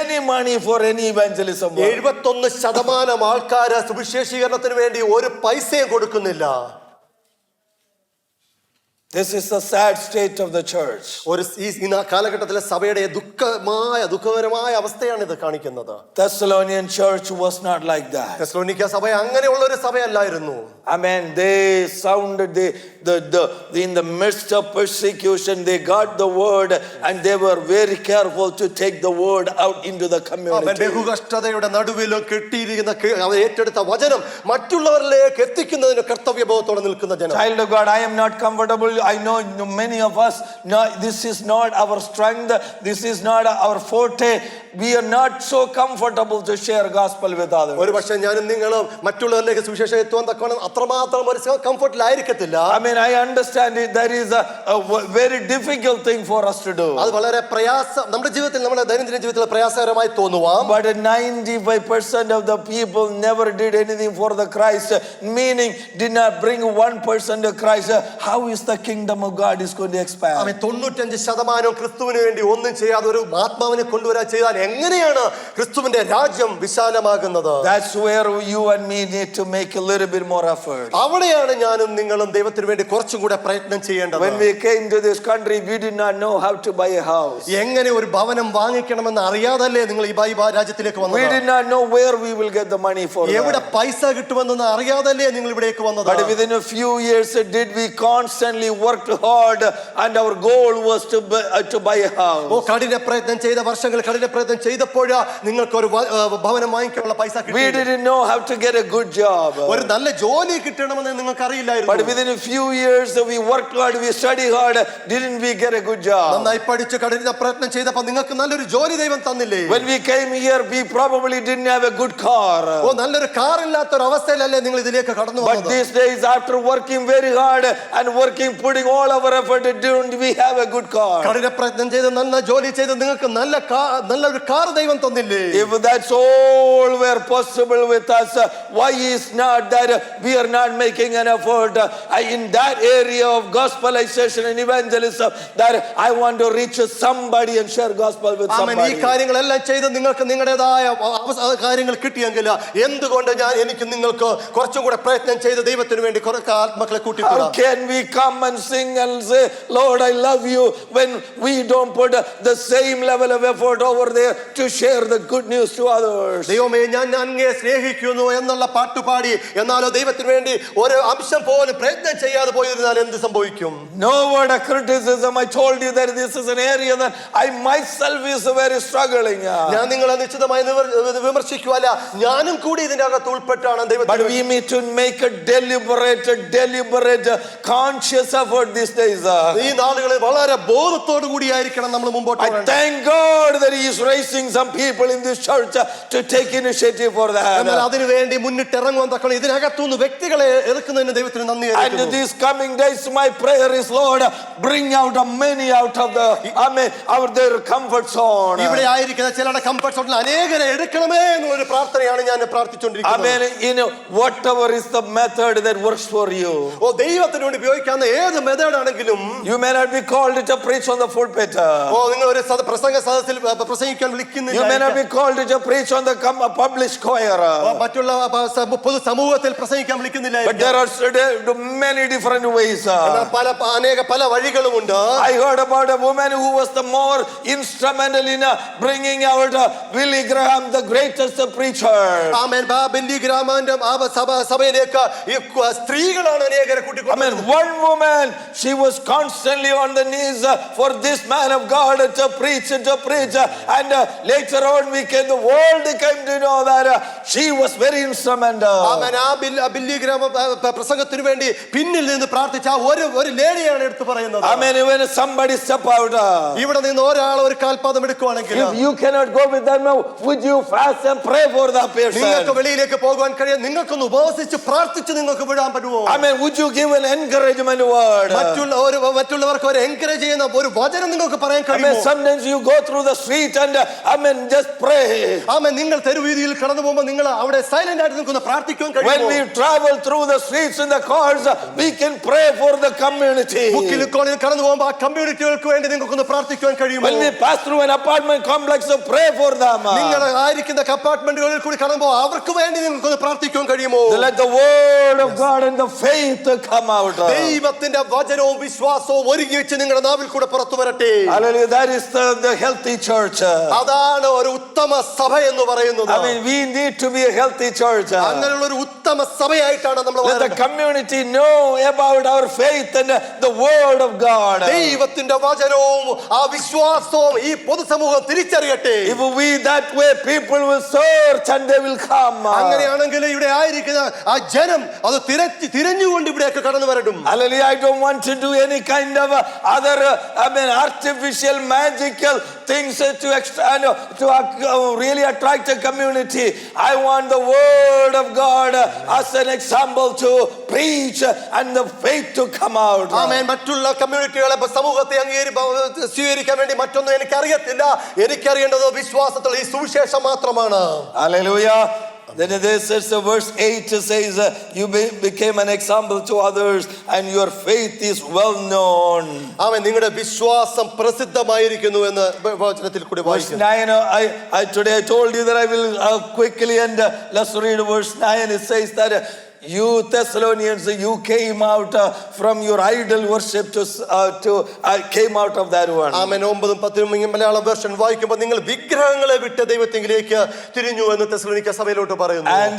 any money for any evangelism work. 71% ആൾക്കാര് സുവിശേഷീകരണത്തിന് വേണ്ടി ഒരു പൈസയും കൊടുക്കുന്നില്ല. This is the sad state of the church. ഒരു ഈ കാലഘട്ടത്തിലെ സഭയുടെ ദുഃഖകരമായ അവസ്ഥയാണ് ഇത് കാണിക്കുന്നത്. Thessalonian church was not like that. തെസ്സലോനിക്ക സഭ അങ്ങനെയുള്ള ഒരു സഭയല്ലായിരുന്നു. Amen. They sounded in the midst of persecution, they got the word and they were very careful to take the word out into the community. ബഹുകഷ്ടതയുടെ നടുവിലും കെട്ടിയിരിക്കുന്ന അവർ ഏറ്റെടുത്ത വചനം മറ്റുള്ളവരിലേക്ക് എത്തിക്കുന്നതിന് കർത്തവ്യബോധത്തോടെ നിൽക്കുന്ന ജനം. Child of God, I am not comfortable. I know many of us, no, this is not our strength, this is not our forte. We are not so comfortable to share gospel with others. ഒരു പക്ഷേ ഞാനും നിങ്ങളും മറ്റുള്ളവരിലേക്ക് സുവിശേഷം എത്തുവാൻ തക്കവണ്ണം അത്രമാത്രം ഒരു കംഫർട്ടിലായിരിക്കത്തില്ല. I mean, I understand it. That is a very difficult thing for us to do. അത് വളരെ പ്രയാസം നമ്മുടെ ജീവിതത്തിൽ, നമ്മുടെ ദൈനംദിന ജീവിതത്തിൽ പ്രയാസകരമായി തോന്നുവാം. But 95% of the people never did anything for the Christ, meaning did not bring 1% to Christ. How is the kingdom of God is going to expand? 95% ക്രിസ്തുവിന് വേണ്ടി ഒന്നും ചെയ്യാതെ ഒരു ആത്മാവിനെ കൊണ്ടുവരാൻ ചെയ്താൽ എങ്ങനെയാണ് ക്രിസ്തുവിന്റെ രാജ്യം വിശാലമാകുന്നത്? That's where you and me need to make a little bit more effort. അവിടെയാണ് ഞാനും നിങ്ങളും ദൈവത്തിന് വേണ്ടി കുറച്ചും കൂടെ പ്രയത്നം ചെയ്യേണ്ടത്. When we came to this country, we did not know how to buy a house. എങ്ങനെ ഒരു ഭവനം വാങ്ങിക്കണമെന്ന് അറിയാതല്ലേ നിങ്ങൾ ഈ രാജ്യത്തിലേക്ക് വന്നത്? We did not know where we will get the money for that. എവിടെ പൈസ കിട്ടുമെന്ന് അറിയാതല്ലേ നിങ്ങൾ ഇവിടേക്ക് വന്നത്? But within a few years, did we constantly worked hard and our goal was to buy a house. കഠിന പ്രയത്നം ചെയ്ത വർഷങ്ങൾ കഠിന പ്രയത്നം ചെയ്തപ്പോൾ നിങ്ങൾക്ക് ഒരു ഭവനം വാങ്ങിക്കാനുള്ള പൈസ കിട്ടി. We didn't know how to get a good job. ഒരു നല്ല ജോലി കിട്ടണമെന്ന് നിങ്ങൾക്ക് അറിയില്ലായിരുന്നു. But within a few years we worked hard, we studied hard, didn't we get a good job? നന്നായി പഠിച്ച് കഠിന പ്രയത്നം ചെയ്തപ്പോൾ നിങ്ങൾക്ക് നല്ലൊരു ജോലി ദൈവം തന്നില്ലേ? When we came here, we probably didn't have a good car. നല്ലൊരു കാർ ഇല്ലാത്ത ഒരു അവസ്ഥയിലല്ലേ നിങ്ങൾ ഇതിലേക്ക് കടന്നു വന്നത്? But these days, after working very hard and putting all our effort, didn't we have a good car? കഠിന പ്രയത്നം ചെയ്ത് നല്ല ജോലി ചെയ്ത് നിങ്ങൾക്ക് നല്ലൊരു കാർ ദൈവം തന്നില്ലേ? If that's all were possible with us, why is not that we are not making an effort in that area of gospelization and evangelism, that I want to reach somebody and share gospel with somebody? ഈ കാര്യങ്ങളെല്ലാം ചെയ്ത് നിങ്ങൾക്ക് നിങ്ങളുടേതായ കാര്യങ്ങൾ കിട്ടിയെങ്കിൽ എന്തുകൊണ്ട് എനിക്ക് നിങ്ങൾക്ക് കുറച്ചും കൂടെ പ്രയത്നം ചെയ്ത് ദൈവത്തിന് വേണ്ടി കുറച്ച് ആത്മക്കളെ കൂട്ടിക്കൂടാ? How can we come and sing and say, Lord, I love you, when we don't put the same level of effort over there to share the good news to others? ദൈവമേ, ഞാൻ അങ്ങയെ സ്നേഹിക്കുന്നു എന്നുള്ള പാട്ടുപാടി എന്നാലോ ദൈവത്തിന് വേണ്ടി ഒരു അംശം പോലും പ്രയത്നം ചെയ്യാതെ പോയിരുന്നാൽ എന്ത് സംഭവിക്കും? No word of criticism. I told you that this is an area that I myself is very struggling. ഞാൻ നിങ്ങളെ നിശ്ചിതമായി വിമർശിക്കുവല്ല, ഞാനും കൂടി ഇതിന്റെ അകത്ത് ഉൾപ്പെട്ടാണ്. But we need to make a deliberate conscious effort these days. ഈ നാളുകളിൽ വളരെ ബോധത്തോടു കൂടിയായിരിക്കണം നമ്മൾ മുമ്പോട്ട് I പോകേണ്ടത്. thank God that He is raising some people in this church to take initiative for that. എന്നാൽ അതിനു വേണ്ടി മുന്നിട്ട് ഇറങ്ങുവാൻ തക്കണം ഇതിനകത്തുനിന്ന് വ്യക്തികളെ എടുക്കുന്നതിന് ദൈവത്തിന് നന്ദി. And these coming days, my prayer is, Lord, bring out many out of their comfort zone. ഇവിടെ ആയിരിക്കുന്ന ചിലരുടെ കംഫർട്ട് സോണിൽ അനേകരെ എടുക്കണമേ എന്നൊരു പ്രാർത്ഥനയാണ് ഞാൻ പ്രാർത്ഥിച്ചുകൊണ്ടിരിക്കുന്നത്. Whatever is the method that works for you. ദൈവത്തിന് വേണ്ടി ഉപയോഗിക്കാവുന്ന ഏത് മെത്തേഡ് ആണെങ്കിലും. You may not be called to preach on the pulpit. നിങ്ങൾ ഒരു പ്രസംഗ സദസ്സിൽ പ്രസംഗിക്കാൻ പ്രസംഗിക്കാൻ You may not വിളിക്കുന്നില്ല. be called to preach on the public square. മറ്റുള്ള പൊതു സമൂഹത്തിൽ പ്രസംഗിക്കാൻ വിളിക്കുന്നില്ല. But there are many different ways. പല വഴികളുമുണ്ട്. I heard about a woman who was the more instrumental in bringing out Billy Graham, the greatest preacher. Amen. Billy ഗ്രാമിന്റെ സഭയിലേക്ക് ഈ സ്ത്രീകളാണ് അനേകരെ I കൂട്ടിക്കൊണ്ടു. mean, one woman, she was constantly on the knees for this man of God to preach. And later on, the world came to know that she was very instrumental. Amen. Billy ഗ്രാമ പ്രസംഗത്തിന് വേണ്ടി പിന്നിൽ നിന്ന് പ്രാർത്ഥിച്ച ഒരു ലേഡിയാണ് എടുത്തു പറയുന്നത്. I mean, when somebody step out, ഇവിടെ നിന്ന് ഒരാൾ ഒരു കാൽപാദം എടുക്കുവാണെങ്കിൽ, if you cannot go with them, would you fast and pray for that person? നിങ്ങൾക്ക് വെളിയിലേക്ക് പോകുവാൻ കഴിയാൻ നിങ്ങൾക്കൊന്ന് ഉപവസിച്ച് പ്രാർത്ഥിച്ച് നിങ്ങൾക്ക് വിടാൻ പറ്റുമോ? I mean, would you give an encouragement word? മറ്റുള്ളവർക്ക് ഒരു എൻകറേജ് ചെയ്യുന്ന ഒരു വചനം നിങ്ങൾക്ക് പറയാൻ I mean, കഴിയുമോ? sometimes you go through the street and just pray. ആമേൻ. നിങ്ങൾ തെരുവീതിയിൽ കടന്നു പോകുമ്പോൾ നിങ്ങൾ അവിടെ സൈലന്റ് ആയിട്ട് നിൽക്കുന്ന പ്രാർത്ഥിക്കാൻ When കഴിയുമോ? we travel through the streets in the cars, we can pray for the community. മുക്കിൽ കോണിൽ കടന്നു പോകുമ്പോൾ ആ കമ്മ്യൂണിറ്റികൾക്ക് വേണ്ടി നിങ്ങൾക്കൊന്ന് പ്രാർത്ഥിക്കാൻ കഴിയുമോ? When we pass through an apartment complex, pray for them. നിങ്ങൾ ആയിരിക്കുന്ന അപ്പാർട്ട്മെന്റുകളിൽ കൂടി കടന്നുമ്പോൾ അവർക്ക് വേണ്ടി നിങ്ങൾക്കൊന്ന് പ്രാർത്ഥിക്കാൻ കഴിയുമോ? Let the word of God and the faith come out. ദൈവത്തിന്റെ വചനവും വിശ്വാസവും ഒരുങ്ങി വെച്ച് നിങ്ങളുടെ നാവിൽ കൂടെ പുറത്തു വരട്ടെ. Hallelujah. That is the healthy church. അതാണ് ഒരു ഉത്തമ സഭ എന്ന് പറയുന്നത്. I mean, we need to be a healthy church. അങ്ങനെയുള്ള ഒരു ഉത്തമ സഭയായിട്ടാണ് നമ്മൾ Let the community know about our faith and the word of God. ദൈവത്തിന്റെ വചനവും ആ വിശ്വാസവും ഈ പൊതുസമൂഹം തിരിച്ചറിയട്ടെ. If we that way, people will search and they will come. അങ്ങനെയാണെങ്കിൽ ഇവിടെ ആയിരിക്കുന്ന ആ ജനം അത് തിരഞ്ഞുകൊണ്ട് ഇവിടേക്ക് കടന്നു വരട്டும். Hallelujah. I don't want to do any kind of other artificial magical things to really attract a community. I want the word of God as an example to preach and the faith to come out. ആമേൻ. മറ്റുള്ള കമ്മ്യൂണിറ്റികളെ സമൂഹത്തെ സ്വീകരിക്കാൻ വേണ്ടി മറ്റൊന്നും എനിക്കറിയത്തില്ല. എനിക്കറിയേണ്ടത് വിശ്വാസത്തിൽ ഈ സുവിശേഷം മാത്രമാണ്. Hallelujah. Then this is verse 8 says, you became an example to others and your faith is well known. ആമേൻ. നിങ്ങളുടെ വിശ്വാസം പ്രസിദ്ധമായിരിക്കുന്നു എന്ന് വചനത്തിൽ കൂടി Verse വായിക്കുന്നു. 9, today I told you that I will quickly and let's read verse 9. It says that you Thessalonians, you came out from your idol worship came out of that one. Amen. 9 10 Malayalam version വായിക്കുമ്പോൾ നിങ്ങൾ വിഗ്രഹങ്ങളെ വിട്ട് ദൈവത്തിലേക്ക് തിരിഞ്ഞു എന്ന് തെസ്സലോനിക്ക സഭയിലോട്ട് പറയുന്നു. And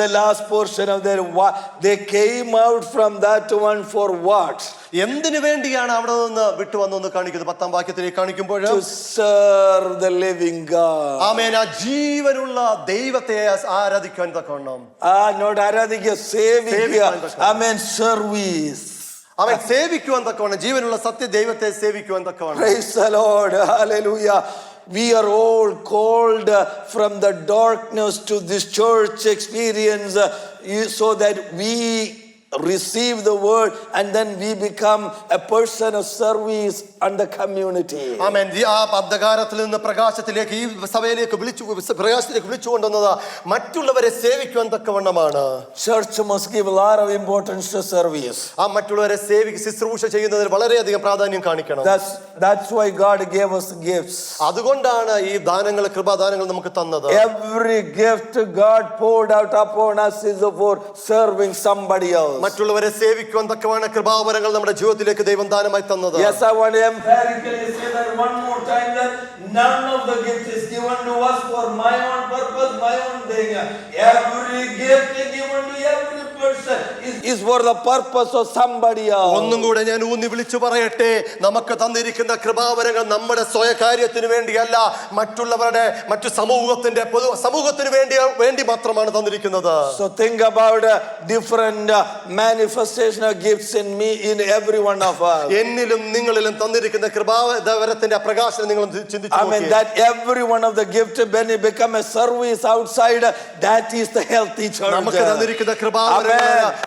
the last portion of their they came out from that one for what? എന്തിനു വേണ്ടിയാണ് അവിടെ നിന്ന് വിട്ടു വന്നു കാണിക്കുന്നത്? 10ാം വാക്യത്തിലേക്ക് കാണിക്കുമ്പോൾ To serve the living God. ആമേൻ. ആ ജീവനുള്ള ദൈവത്തെ ആരാധിക്കാൻ തക്കവണ്ണം. Not ആരാധിക്കുക, സേവിക്കുക. Amen. Service. അവൻ സേവിക്കുവാൻ തക്കവണ്ണം, ജീവനുള്ള സത്യ ദൈവത്തെ സേവിക്കുവാൻ തക്കവണ്ണം. Praise the Lord. Hallelujah. We are all called from the darkness to this church experience so that we receive the word and then we become a person of service and the community. ആമേൻ. ആ അന്ധകാരത്തിൽ നിന്ന് പ്രകാശത്തിലേക്ക് ഈ സഭയിലേക്ക് പ്രകാശത്തിലേക്ക് വിളിച്ചുകൊണ്ടുവന്നത് മറ്റുള്ളവരെ സേവിക്കുവാൻ തക്കവണ്ണമാണ്. Church must give a lot of importance to service. ആ മറ്റുള്ളവരെ ശുശ്രൂഷ ചെയ്യുന്നതിന് വളരെയധികം പ്രാധാന്യം കാണിക്കണം. That's why God gave us gifts. അതുകൊണ്ടാണ് ഈ ദാനങ്ങൾ, കൃപാദാനങ്ങൾ നമുക്ക് തന്നത്. Every gift God poured out upon us is for serving somebody else. മറ്റുള്ളവരെ സേവിക്കുവാൻ തക്കവണ്ണ കൃപാവരങ്ങൾ നമ്മുടെ ജീവിതത്തിലേക്ക് ദൈവം ദാനമായി തന്നത്. Yes, I want to emphatically say that one more time, that none of the gifts is given to us for my own purpose, my own thing. Every gift is given to every person is for the purpose of somebody else. ഒന്നും കൂടെ ഞാൻ ഊന്നി വിളിച്ചു പറയട്ടെ, നമുക്ക് തന്നിരിക്കുന്ന കൃപാവരങ്ങൾ നമ്മുടെ സ്വയകാര്യത്തിന് വേണ്ടിയല്ല, മറ്റു സമൂഹത്തിന് വേണ്ടി മാത്രമാണ് തന്നിരിക്കുന്നത്. So think about different manifestation of gifts in me, in every one of us. എന്നിലും നിങ്ങളിലും തന്നിരിക്കുന്ന കൃപാവരത്തിന്റെ പ്രകാശനം നിങ്ങൾ ചിന്തിച്ചു. I mean that every one of the gifts when it become a service outside, that is the healthy church. നമുക്ക് തന്നിരിക്കുന്ന കൃപാവരങ്ങൾ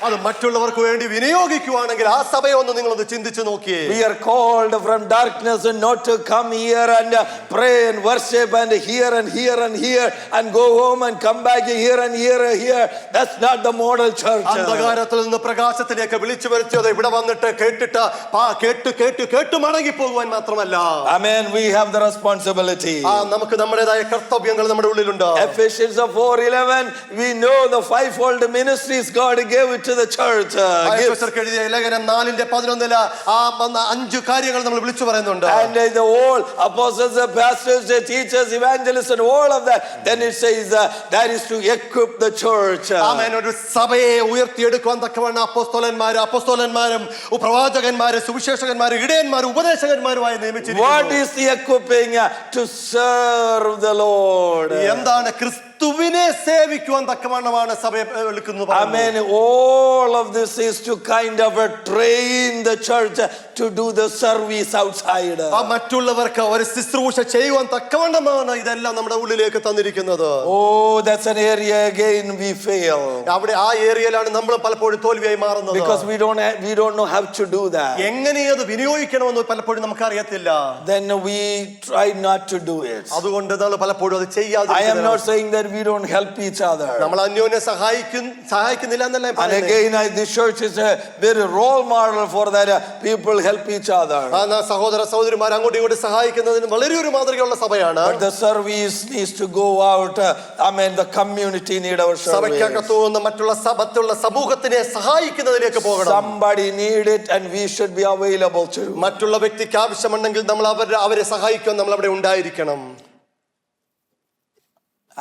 അത് മറ്റുള്ളവർക്ക് വേണ്ടി വിനിയോഗിക്കുവാണെങ്കിൽ ആ സഭയെ ഒന്ന് നിങ്ങളൊന്ന് ചിന്തിച്ചു നോക്കിയേ. We are called from darkness and not to come here and pray and worship and here and here and here and go home and come back here and here. That's not the model church. അന്ധകാരത്തിൽ നിന്ന് പ്രകാശത്തിലേക്ക് വിളിച്ചു വരുത്തിയത് ഇവിടെ വന്നിട്ട് കേട്ട് മടങ്ങി പോകുവാൻ മാത്രമല്ല. Amen. We have the responsibility. നമുക്ക് നമ്മുടേതായ കർത്തവ്യങ്ങൾ നമ്മുടെ ഉള്ളിലുണ്ട്. Ephesians 4:11, we know the fivefold ministries God gave it to the church. ലേഖനം 4:11 ആ 5 കാര്യങ്ങൾ നമ്മൾ വിളിച്ചു പറയുന്നുണ്ട്. And the whole apostles, the pastors, the teachers, evangelists and all of that, then it says that is to equip the church. ആമേൻ. ഒരു സഭയെ ഉയർത്തിയെടുക്കുവാൻ തക്കവണ്ണം അപ്പോസ്തലന്മാരും പ്രവാചകന്മാരും സുവിശേഷകന്മാരും ഇടയന്മാരും ഉപദേശകന്മാരുമായി നിയമിച്ചിരിക്കുന്നു. What is the equipping? To serve the Lord. എന്താണ്? ക്രിസ്തുവിനെ സേവിക്കുവാൻ തക്കവണ്ണമാണ് സഭയെ വിളിക്കുന്നത്. Amen. All of this is to kind of train the church to do the service outside. മറ്റുള്ളവർക്ക് ഒരു ശുശ്രൂഷ ചെയ്യുവാൻ തക്കവണ്ണമാണ് ഇതെല്ലാം നമ്മുടെ ഉള്ളിലേക്ക് തന്നിരിക്കുന്നത്. Oh, that's an area again we fail. അവിടെ ആ ഏരിയയിലാണ് നമ്മൾ പലപ്പോഴും തോൽവിയായി മാറുന്നത്. Because we don't know how to do that. എങ്ങനെ അത് വിനിയോഗിക്കണമെന്ന് പലപ്പോഴും നമുക്ക് അറിയത്തില്ല. Then we try not to do it. അതുകൊണ്ട് നമ്മൾ പലപ്പോഴും അത് ചെയ്യാതെ. I am not saying that we don't help each other. നമ്മൾ അന്യോന്യം സഹായിക്കുന്നില്ല എന്നല്ല ഞാൻ പറയുന്നത്. And again, this church is a very role model for that people help each other. സഹോദര സഹോദരിമാർ അങ്ങോട്ടും ഇങ്ങോട്ടും സഹായിക്കുന്നതിന് വളരെ ഒരു മാതൃകയുള്ള സഭയാണ്. But the service needs to go out. Amen. The community need our service. സഭയ്ക്കകത്തു നിന്ന് മറ്റുള്ള സമൂഹത്തിനെ സഹായിക്കുന്നതിലേക്ക് പോകണം. Somebody need it and we should be available to. മറ്റുള്ള വ്യക്തിക്ക് ആവശ്യമുണ്ടെങ്കിൽ നമ്മൾ അവരെ സഹായിക്കാൻ നമ്മൾ അവിടെ ഉണ്ടായിരിക്കണം.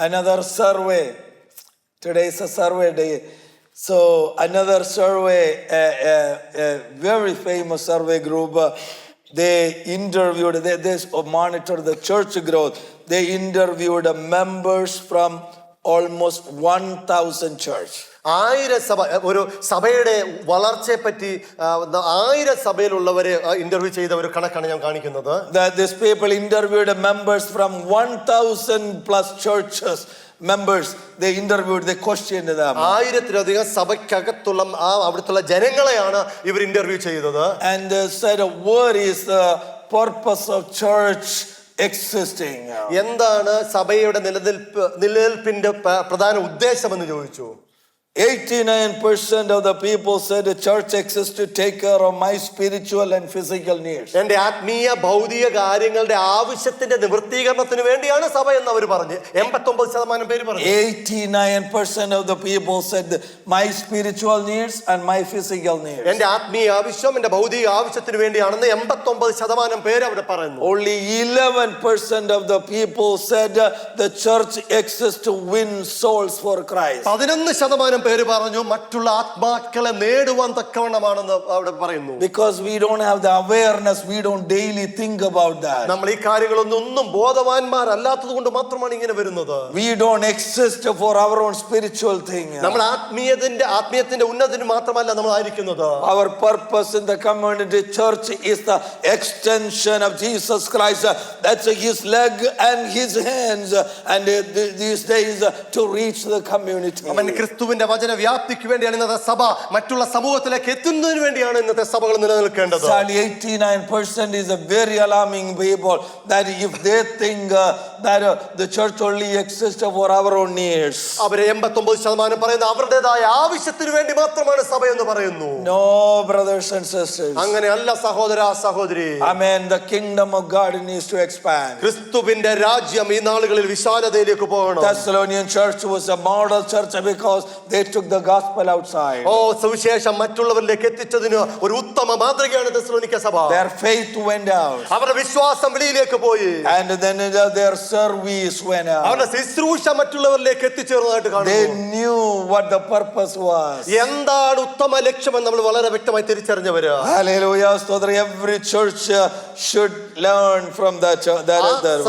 Another survey. Today is a survey day. So another survey, a very famous survey group, they interviewed, they monitored the church growth. They interviewed members from almost 1,000 church. 1000 സഭ, ഒരു സഭയുടെ വളർച്ചയെ പറ്റി 1000 സഭയിലുള്ളവരെ ഇന്റർവ്യൂ ചെയ്ത ഒരു കണക്കാണ് ഞാൻ കാണിക്കുന്നത്. These people interviewed members from 1,000 plus churches. Members, they interviewed, they questioned them. 1000-ലധികം സഭയ്ക്കകത്തുള്ള അവിടുത്തെ ജനങ്ങളെയാണ് ഇവർ ഇന്റർവ്യൂ ചെയ്തത്. And they said, what is the purpose of church existing? എന്താണ് സഭയുടെ നിലനിൽപ്പിന്റെ പ്രധാന ഉദ്ദേശമെന്ന് ചോദിച്ചു. 89% of the people said the church exists to take care of my spiritual and physical needs. എന്റെ ആത്മീയ ഭൗതിക കാര്യങ്ങളുടെ ആവശ്യത്തിന്റെ നിവൃത്തീകരണത്തിന് വേണ്ടിയാണ് സഭ എന്ന് അവർ പറഞ്ഞു. 89% പേര് പറഞ്ഞു. 89% of the people said my spiritual needs and my physical needs. എന്റെ ആത്മീയ ആവശ്യം എന്റെ ഭൗതിക ആവശ്യത്തിന് വേണ്ടിയാണെന്ന് 89% പേര് അവിടെ പറയുന്നു. Only 11% of the people said the church exists to win souls for Christ. 11% പേര് പറഞ്ഞു മറ്റുള്ള ആത്മാക്കളെ നേടുവാൻ തക്കവണ്ണമാണെന്ന് അവിടെ പറയുന്നു. Because we don't have the awareness, we don't daily think about that. നമ്മൾ ഈ കാര്യങ്ങളൊന്നും ബോധവാന്മാരല്ലാത്തത് കൊണ്ട് മാത്രമാണ് ഇങ്ങനെ വരുന്നത്. We don't exist for our own spiritual thing. നമ്മൾ ആത്മീയത്തിന്റെ ഉന്നതിന് മാത്രമല്ല നമ്മൾ ആയിരിക്കുന്നത്. Our purpose in the community church is the extension of Jesus Christ. That's his leg and his hands, and these days to reach the community. ക്രിസ്തുവിന്റെ വചന വ്യാപ്തിക്ക് വേണ്ടിയാണ് ഇന്നത്തെ സഭ മറ്റുള്ള സമൂഹത്തിലേക്ക് എത്തുന്നതിന് വേണ്ടിയാണ് ഇന്നത്തെ സഭകൾ നിലനിൽക്കേണ്ടത്. 89% is a very alarming people that if they think that the church only exists for our own needs. അവരെ 89% പറയുന്നത് അവരുടേതായ ആവശ്യത്തിന് വേണ്ടി മാത്രമാണ് സഭ എന്ന് പറയുന്നു. No, brothers and sisters. അങ്ങനെയല്ല സഹോദര സഹോദരി. Amen. The kingdom of God needs to expand. ക്രിസ്തുവിന്റെ രാജ്യം ഈ നാളുകളിൽ വിശാലതയിലേക്ക് പോകണം. Thessalonian church was a model church because they took the gospel outside. സുവിശേഷം മറ്റുള്ളവരിലേക്ക് എത്തിച്ചതിന് ഒരു ഉത്തമ മാതൃകയാണ് തെസ്സലോനിക്ക സഭ. Their faith went out. അവരുടെ വിശ്വാസം വെളിയിലേക്ക് പോയി. And then their service went out. അവരുടെ ശുശ്രൂഷ മറ്റുള്ളവരിലേക്ക് എത്തിച്ചേർന്നതായിട്ട് കാണുന്നു. They knew what the purpose was. എന്താണ് ഉത്തമ ലക്ഷ്യമെന്ന് നമ്മൾ വളരെ വ്യക്തമായി തിരിച്ചറിഞ്ഞവര്. Hallelujah. So every church should learn from that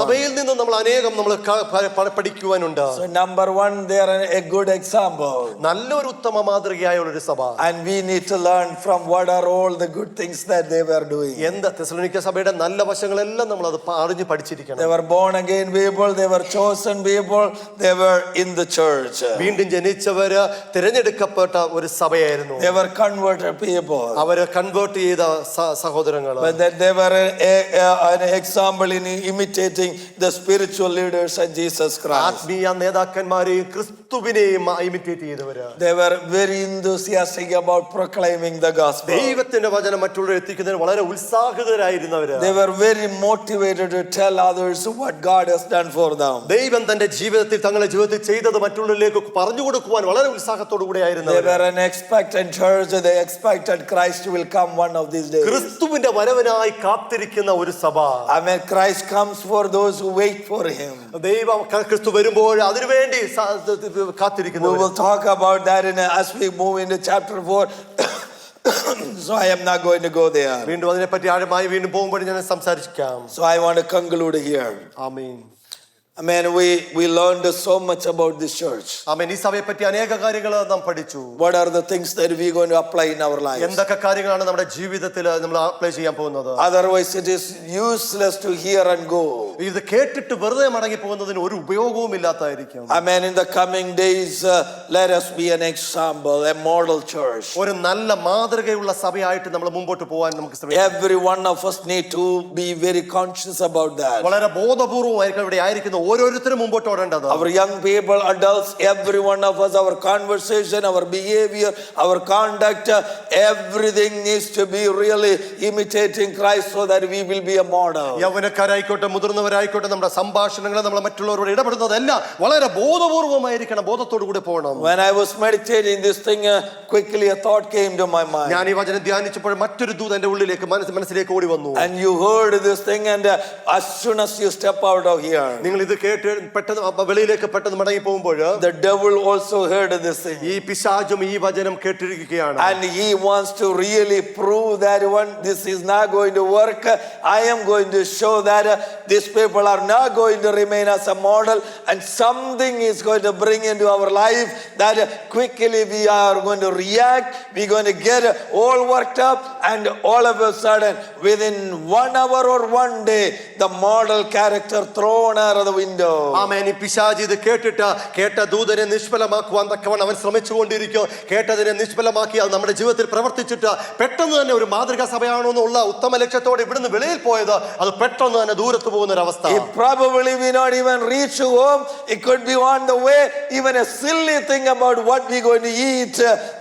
സഭയിൽ നിന്ന് നമ്മൾ അനേകം നമ്മൾ പഠിക്കുവാനുണ്ട്. So number one, they are a good example. നല്ലൊരു ഉത്തമ മാതൃകയായുള്ള ഒരു സഭ. And we need to learn from what are all the good things that they were doing. എന്താ തെസ്സലോനിക്ക സഭയുടെ നല്ല വശങ്ങളെല്ലാം നമ്മൾ അത് അറിഞ്ഞു പഠിച്ചിരിക്കണം. They were born again people, they were chosen people, they were in the church. വീണ്ടും ജനിച്ചവര് തിരഞ്ഞെടുക്കപ്പെട്ട ഒരു സഭയായിരുന്നു. They were converted people. അവര് കൺവേർട്ട് ചെയ്ത സഹോദരങ്ങൾ. But that they were an example in imitating the spiritual leaders and Jesus Christ. ആത്മീയ നേതാക്കന്മാരെയും ക്രിസ്തുവിനെയും imitate ചെയ്തവര്. They were very enthusiastic about proclaiming the gospel. ദൈവത്തിന്റെ വചനം മറ്റുള്ളവരെ എത്തിക്കുന്നതിന് വളരെ ഉത്സാഹിതരായിരുന്നവര്. They were very motivated to tell others what God has done for them. ദൈവം തന്റെ ജീവിതത്തിൽ തങ്ങളുടെ ജീവിതത്തിൽ ചെയ്തത് മറ്റുള്ളവരിലേക്ക് പറഞ്ഞു കൊടുക്കുവാൻ വളരെ ഉത്സാഹത്തോടു കൂടെ They ആയിരുന്നവര്. were an expectant church. They expected Christ will come one of these days. ക്രിസ്തുവിന്റെ വരവിനായി കാത്തിരിക്കുന്ന ഒരു സഭ. I mean, Christ comes for those who wait for him. ദൈവം ക്രിസ്തു വരുമ്പോൾ അതിനുവേണ്ടി We കാത്തിരിക്കുന്നു. will talk about that as we move into chapter 4. So I am not going to go there. വീണ്ടും അതിനെപ്പറ്റി ആഴമായി വീണ്ടും പോകുമ്പോൾ ഞാൻ സംസാരിക്കാം. So I want to conclude here. Amen. I mean, we learned so much about this church. ആമേൻ. ഈ സഭയെ പറ്റി അനേക കാര്യങ്ങൾ നാം പഠിച്ചു. What are the things that we are going to apply in our lives? എന്തൊക്കെ കാര്യങ്ങളാണ് നമ്മുടെ ജീവിതത്തിൽ നമ്മൾ അപ്ലൈ ചെയ്യാൻ പോകുന്നത്? Otherwise it is useless to hear and go. ഇത് കേട്ടിട്ട് വെറുതെ മടങ്ങി പോകുന്നതിന് ഒരു ഉപയോഗവും ഇല്ലാത്തതായിരിക്കും. I mean, in the coming days, let us be an example, a model church. ഒരു നല്ല മാതൃകയുള്ള സഭയായിട്ട് നമ്മൾ മുമ്പോട്ട് പോകാൻ നമുക്ക് ശ്രമിക്കാം. Every one of us need to be very conscious about that. വളരെ ബോധപൂർവമായിരിക്കും ഇവിടെ ആയിരിക്കുന്ന ഓരോരുത്തരും മുമ്പോട്ട് ഓടേണ്ടത്. Our young people, adults, every one of us, our conversation, our behavior, our conduct, everything needs to be really imitating Christ so that we will be a model. യൗവനക്കാരായിക്കോട്ടെ മുതിർന്നവരായിക്കോട്ടെ നമ്മുടെ സംഭാഷണങ്ങൾ നമ്മൾ മറ്റുള്ളവരോട് ഇടപെടുന്നതെല്ലാം വളരെ ബോധപൂർവമായിരിക്കണം, ബോധത്തോടു കൂടി പോകണം. When I was meditating this thing, quickly a thought came to my mind. ഞാൻ ഈ വചനം ധ്യാനിച്ചപ്പോൾ മറ്റൊരു ദൂത് എന്റെ ഉള്ളിലേക്ക് മനസ്സിലേക്ക് ഓടി വന്നു. And you heard this thing, and as soon as you step out of here, നിങ്ങൾ ഇത് കേട്ട് പെട്ടെന്ന് വെളിയിലേക്ക് പെട്ടെന്ന് മടങ്ങി പോകുമ്പോൾ the devil also heard this thing. ഈ പിശാചും ഈ വചനം കേട്ടിരിക്കുകയാണ്. And he wants to really prove that this is not going to work. I am going to show that these people are not going to remain as a model, and something is going to bring into our life that quickly we are going to react. We're going to get all worked up, and all of a sudden within 1 hour or 1 day the model character thrown out of the window. ആമേൻ. ഈ പിശാച് ഇത് കേട്ട ദൂതനെ നിഷ്ഫലമാക്കുവാൻ തക്കവണ്ണം അവൻ ശ്രമിച്ചുകൊണ്ടിരിക്കും. കേട്ടതിനെ നിഷ്ഫലമാക്കി അത് നമ്മുടെ ജീവിതത്തിൽ പ്രവർത്തിച്ചിട്ട് പെട്ടെന്ന് തന്നെ ഒരു മാതൃകാ സഭയാണോ എന്നുള്ള ഉത്തമ ലക്ഷ്യത്തോടെ ഇവിടുന്ന് വെളിയിൽ പോയത് അത് പെട്ടെന്ന് തന്നെ ദൂരത്ത് പോകുന്ന ഒരു അവസ്ഥ. It probably will not even reach home. It could be on the way. Even a silly thing about what we're going to eat,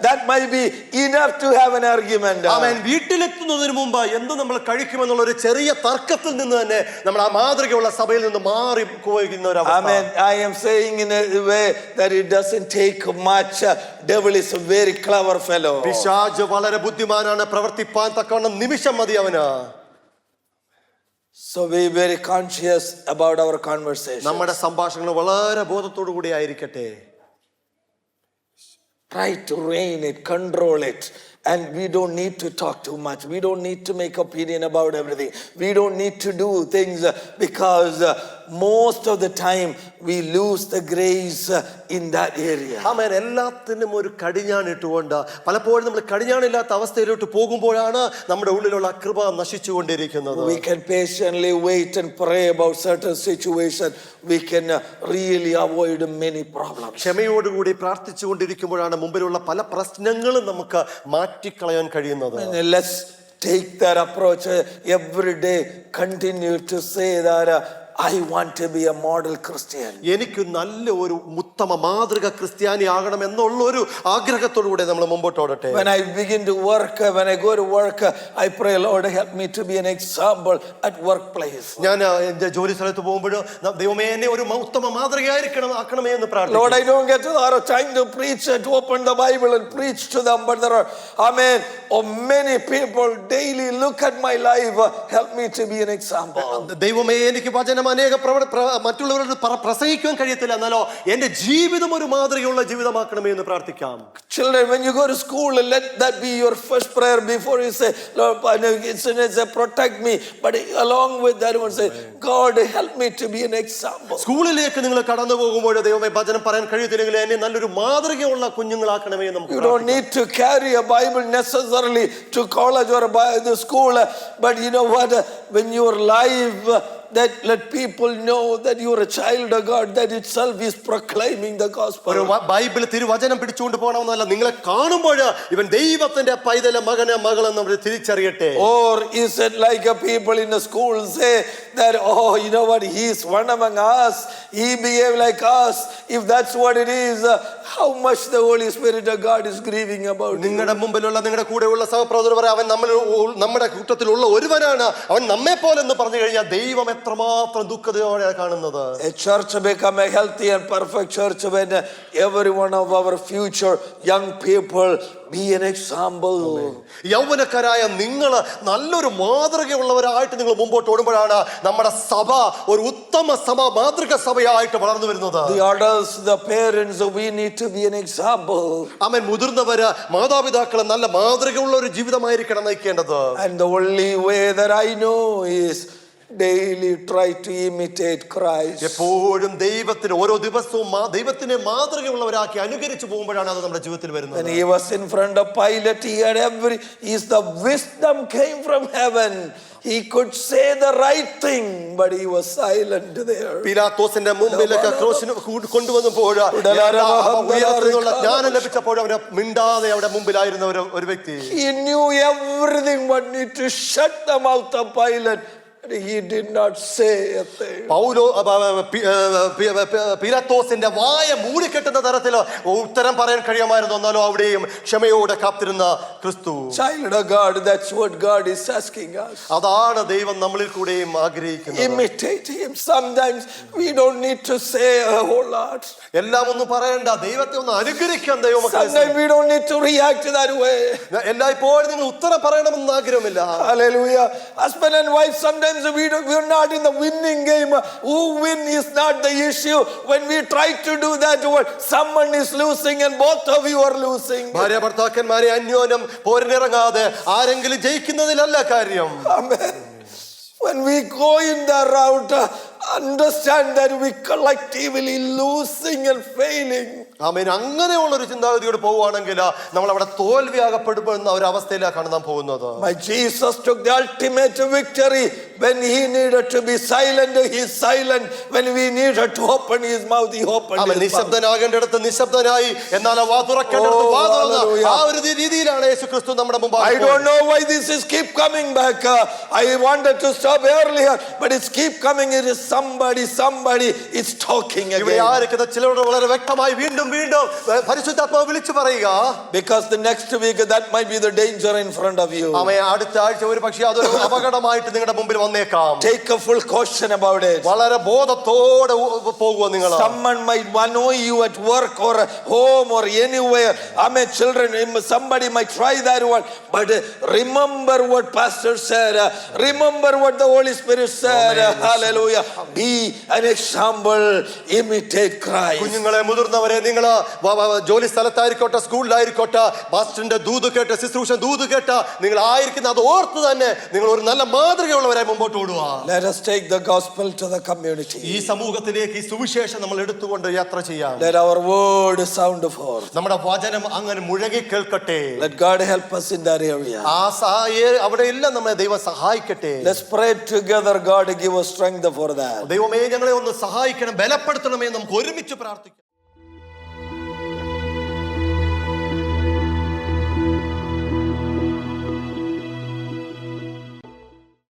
that might be enough to have an argument. ആമേൻ. വീട്ടിലെത്തുന്നതിന് മുമ്പ് എന്ത് നമ്മൾ കഴിക്കുമെന്നുള്ള ഒരു ചെറിയ തർക്കത്തിൽ നിന്ന് തന്നെ നമ്മൾ ആ മാതൃകയുള്ള സഭയിൽ നിന്ന് മാറി പോകുന്ന ഒരു അവസ്ഥ. Amen. I am saying in a way that it doesn't take much. Devil is a very clever fellow. പിശാച് വളരെ ബുദ്ധിമാനാണ്, പ്രവർത്തിപ്പാൻ തക്കവണ്ണം നിമിഷം മതി അവന്. So be very conscious about our conversation. നമ്മുടെ സംഭാഷണങ്ങൾ വളരെ ബോധത്തോടു കൂടി ആയിരിക്കട്ടെ. Try to rein it, control it. And we don't need to talk too much. We don't need to make opinion about everything. We don't need to do things because most of the time we lose the grace in that area. ആമേൻ. എല്ലാത്തിനും ഒരു കടിഞ്ഞാണിട്ടുകൊണ്ട് പലപ്പോഴും നമ്മൾ കടിഞ്ഞാണില്ലാത്ത അവസ്ഥയിലോട്ട് പോകുമ്പോഴാണ് നമ്മുടെ ഉള്ളിലുള്ള കൃപ നശിച്ചുകൊണ്ടിരിക്കുന്നത്. We can patiently wait and pray about certain situations. We can really avoid many problems. ക്ഷമയോടുകൂടി പ്രാർത്ഥിച്ചുകൊണ്ടിരിക്കുമ്പോഴാണ് മുമ്പിലുള്ള പല പ്രശ്നങ്ങളും നമുക്ക് മാറ്റിക്കളയാൻ കഴിയുന്നത്. And let's take that approach every day. Continue to say that I want to be a model Christian. എനിക്ക് നല്ല ഒരു ഉത്തമ മാതൃക ക്രിസ്ത്യാനി ആകണം എന്നുള്ള ഒരു ആഗ്രഹത്തോടുകൂടെ നമ്മൾ മുമ്പോട്ട് ഓടട്ടെ. When I begin to work, when I go to work, I pray, Lord, help me to be an example at workplace. ഞാൻ എൻ്റെ ജോലി സ്ഥലത്ത് പോകുമ്പോൾ ദൈവമേ എന്നെ ഒരു ഉത്തമ മാതൃകയാക്കണമേ എന്ന് പ്രാർത്ഥിക്കുന്നു. Lord, I don't get a lot of time to preach, to open the Bible and preach to them, but there are, amen, many people daily look at my life. Help me to be an example. ദൈവമേ എനിക്ക് വചനം പ്രവർത്തിക്കാനും മറ്റുള്ളവരോട് പ്രസംഗിക്കാൻ കഴിയത്തില്ല, എന്നാലോ എന്റെ ജീവിതം ഒരു മാതൃകയുള്ള ജീവിതമാക്കണമേ എന്ന് പ്രാർത്ഥിക്കാം. Children, when you go to school, let that be your first prayer before you say, Lord, protect me. But along with that one, say, God, help me to be an example. സ്കൂളിലേക്ക് നിങ്ങൾ കടന്നു പോകുമ്പോൾ ദൈവമേ വചനം പറയാൻ കഴിയത്തില്ലെങ്കിൽ എന്നെ നല്ലൊരു മാതൃകയുള്ള കുഞ്ഞുങ്ങളാക്കണമേ എന്ന് നമുക്ക് You don't need to carry a Bible necessarily to college or the school, but you know what? When your life, that let people know that you are a child of God, that itself is proclaiming the gospel. ഒരു Bible തിരുവചനം പിടിച്ചുകൊണ്ട് പോകണമെന്നല്ല, നിങ്ങളെ കാണുമ്പോൾ ഇവൻ ദൈവത്തിന്റെ പൈതലെ മകനെ മകളെന്ന് നമ്മൾ തിരിച്ചറിയട്ടെ. Or is it like a people in the school say that, oh, you know what, he is one among us, he behave like us. If that's what it is, how much the Holy Spirit of God is grieving about you. നിങ്ങളുടെ മുമ്പിലുള്ള നിങ്ങളുടെ കൂടെയുള്ള സഹപ്രവർത്തകർ പറയാം, അവൻ നമ്മുടെ കൂട്ടത്തിലുള്ള ഒരുവനാണ്, അവൻ നമ്മെ പോലെന്ന് പറഞ്ഞു കഴിഞ്ഞാൽ ദൈവം എത്രമാത്രം ദുഃഖതയോടെയാണ് കാണുന്നത്. A church become a healthy and perfect church when every one of our future young people be an example. യൗവനക്കാരായ നിങ്ങൾ നല്ലൊരു മാതൃകയുള്ളവരായിട്ട് നിങ്ങൾ മുമ്പോട്ട് ഓടുമ്പോഴാണ് നമ്മുടെ സഭ ഒരു ഉത്തമ സഭ, മാതൃക സഭയായിട്ട് വളർന്നു വരുന്നത്. The adults, the parents, we need to be an example. ആമേൻ. മുതിർന്നവര്, മാതാപിതാക്കള് നല്ല മാതൃകയുള്ള ഒരു ജീവിതമായിരിക്കണം നയിക്കേണ്ടത്. And the only way that I know is daily try to imitate Christ. എപ്പോഴും ദൈവത്തിന് ഓരോ ദിവസവും ദൈവത്തിനെ മാതൃകയുള്ളവരാക്കി അനുകരിച്ചു പോകുമ്പോഴാണ് അത് നമ്മുടെ ജീവിതത്തിൽ വരുന്നത്. When he was in front of Pilate, he had the wisdom came from heaven. He could say the right thing, but he was silent there. പീലാത്തോസിന്റെ മുമ്പിലേക്ക് ക്രൂശിന് കൊണ്ടുവന്നപ്പോൾ ജ്ഞാനം ലഭിച്ചപ്പോൾ അവന് മിണ്ടാതെ അവിടെ മുമ്പിലായിരുന്ന ഒരു വ്യക്തി. He knew everything but need to shut the mouth of Pilate. He did not say a thing. പീലാത്തോസിന്റെ വായ മൂടിക്കെട്ടുന്ന തരത്തിൽ ഉത്തരം പറയാൻ കഴിയുമായിരുന്നു, എന്നാലോ അവിടെയും ക്ഷമയോടെ കാത്തിരുന്ന ക്രിസ്തു. Child of God, that's what God is asking us. അതാണ് ദൈവം നമ്മളിൽ കൂടെയും ആഗ്രഹിക്കുന്നത്. Imitate him. Sometimes we don't need to say a whole lot. എല്ലാം ഒന്നും പറയണ്ട, ദൈവത്തെ ഒന്ന് അനുകരിക്കാൻ ദൈവം. Sometimes we don't need to react that way. എല്ലായ്പ്പോഴും നിങ്ങൾ ഉത്തരം പറയണമെന്ന് ആഗ്രഹമില്ല. Hallelujah. Husband and wife, sometimes we're not in the winning game. Who win is not the issue. When we try to do that, someone is losing and both of you are losing. ഭാര്യ ഭർത്താക്കന്മാരെ അന്യോന്യം പോരിനിറങ്ങാതെ ആരെങ്കിലും ജയിക്കുന്നതിലല്ല കാര്യം. Amen. When we go in the route, understand that we collectively losing and failing. ആമേൻ. അങ്ങനെയുള്ള ഒരു ചിന്താഗതിയോട് പോവുകയാണെങ്കിൽ നമ്മൾ അവിടെ തോൽവിയാകപ്പെടുന്ന ഒരു അവസ്ഥയിലേക്കാണ് നാം പോകുന്നത്. My Jesus took the ultimate victory. When he needed to be silent, he is silent. When we needed to open his mouth, he opened his mouth. നിശബ്ദനാകേണ്ടിടത്ത് നിശബ്ദനായി, എന്നാൽ വാ തുറക്കേണ്ടിടത്ത് വാ തുറന്നു. ആ ഒരു രീതിയിലാണ് യേശുക്രിസ്തു നമ്മുടെ മുമ്പിൽ. I don't know why this is keep coming back. I wanted to stop earlier, but it's keep coming. It is somebody is talking again. ഇവിടെ ആയിരിക്കുന്ന ചിലരോട് വളരെ വ്യക്തമായി വീണ്ടും പരിശുദ്ധാത്മാവ് വിളിച്ചു പറയുക. Because the next week that might be the danger in front of you. അടുത്ത ആഴ്ച ഒരു പക്ഷേ അതൊരു അപകടമായിട്ട് നിങ്ങളുടെ മുമ്പിൽ വന്നേക്കാം. Take a full caution about it. വളരെ ബോധത്തോടെ പോകുക നിങ്ങൾ. Someone might annoy you at work or home or anywhere. Children, somebody might try that one, but remember what pastor said. Remember what the Holy Spirit said. Hallelujah. Be an example. Imitate Christ. കുഞ്ഞുങ്ങളെ, മുതിർന്നവരെ, നിങ്ങൾ ജോലി സ്ഥലത്തായിരിക്കോട്ടെ, സ്കൂളിലായിരിക്കോട്ടെ, പാസ്റ്ററിന്റെ ദൂത് കേട്ട്, ശുശ്രൂഷ ദൂത് കേട്ട് നിങ്ങൾ ആയിരിക്കുന്ന അത് ഓർത്ത് തന്നെ നിങ്ങൾ ഒരു നല്ല മാതൃകയുള്ളവരായി മുമ്പോട്ട് ഓടുക. Let us take the gospel to the community. ഈ സമൂഹത്തിലേക്ക് ഈ സുവിശേഷം നമ്മൾ എടുത്തുകൊണ്ട് യാത്ര ചെയ്യാം. Let our word sound forth. നമ്മുടെ വചനം അങ്ങനെ മുഴങ്ങി കേൾക്കട്ടെ. Let God help us in that area. അവിടെ എല്ലാം നമ്മളെ ദൈവം സഹായിക്കട്ടെ. Let's pray together. God give us strength for that. ദൈവമേ, ഞങ്ങളെ ഒന്ന് സഹായിക്കണം, ബലപ്പെടുത്തണമേ. നമുക്ക് ഒരുമിച്ച് പ്രാർത്ഥിക്കാം.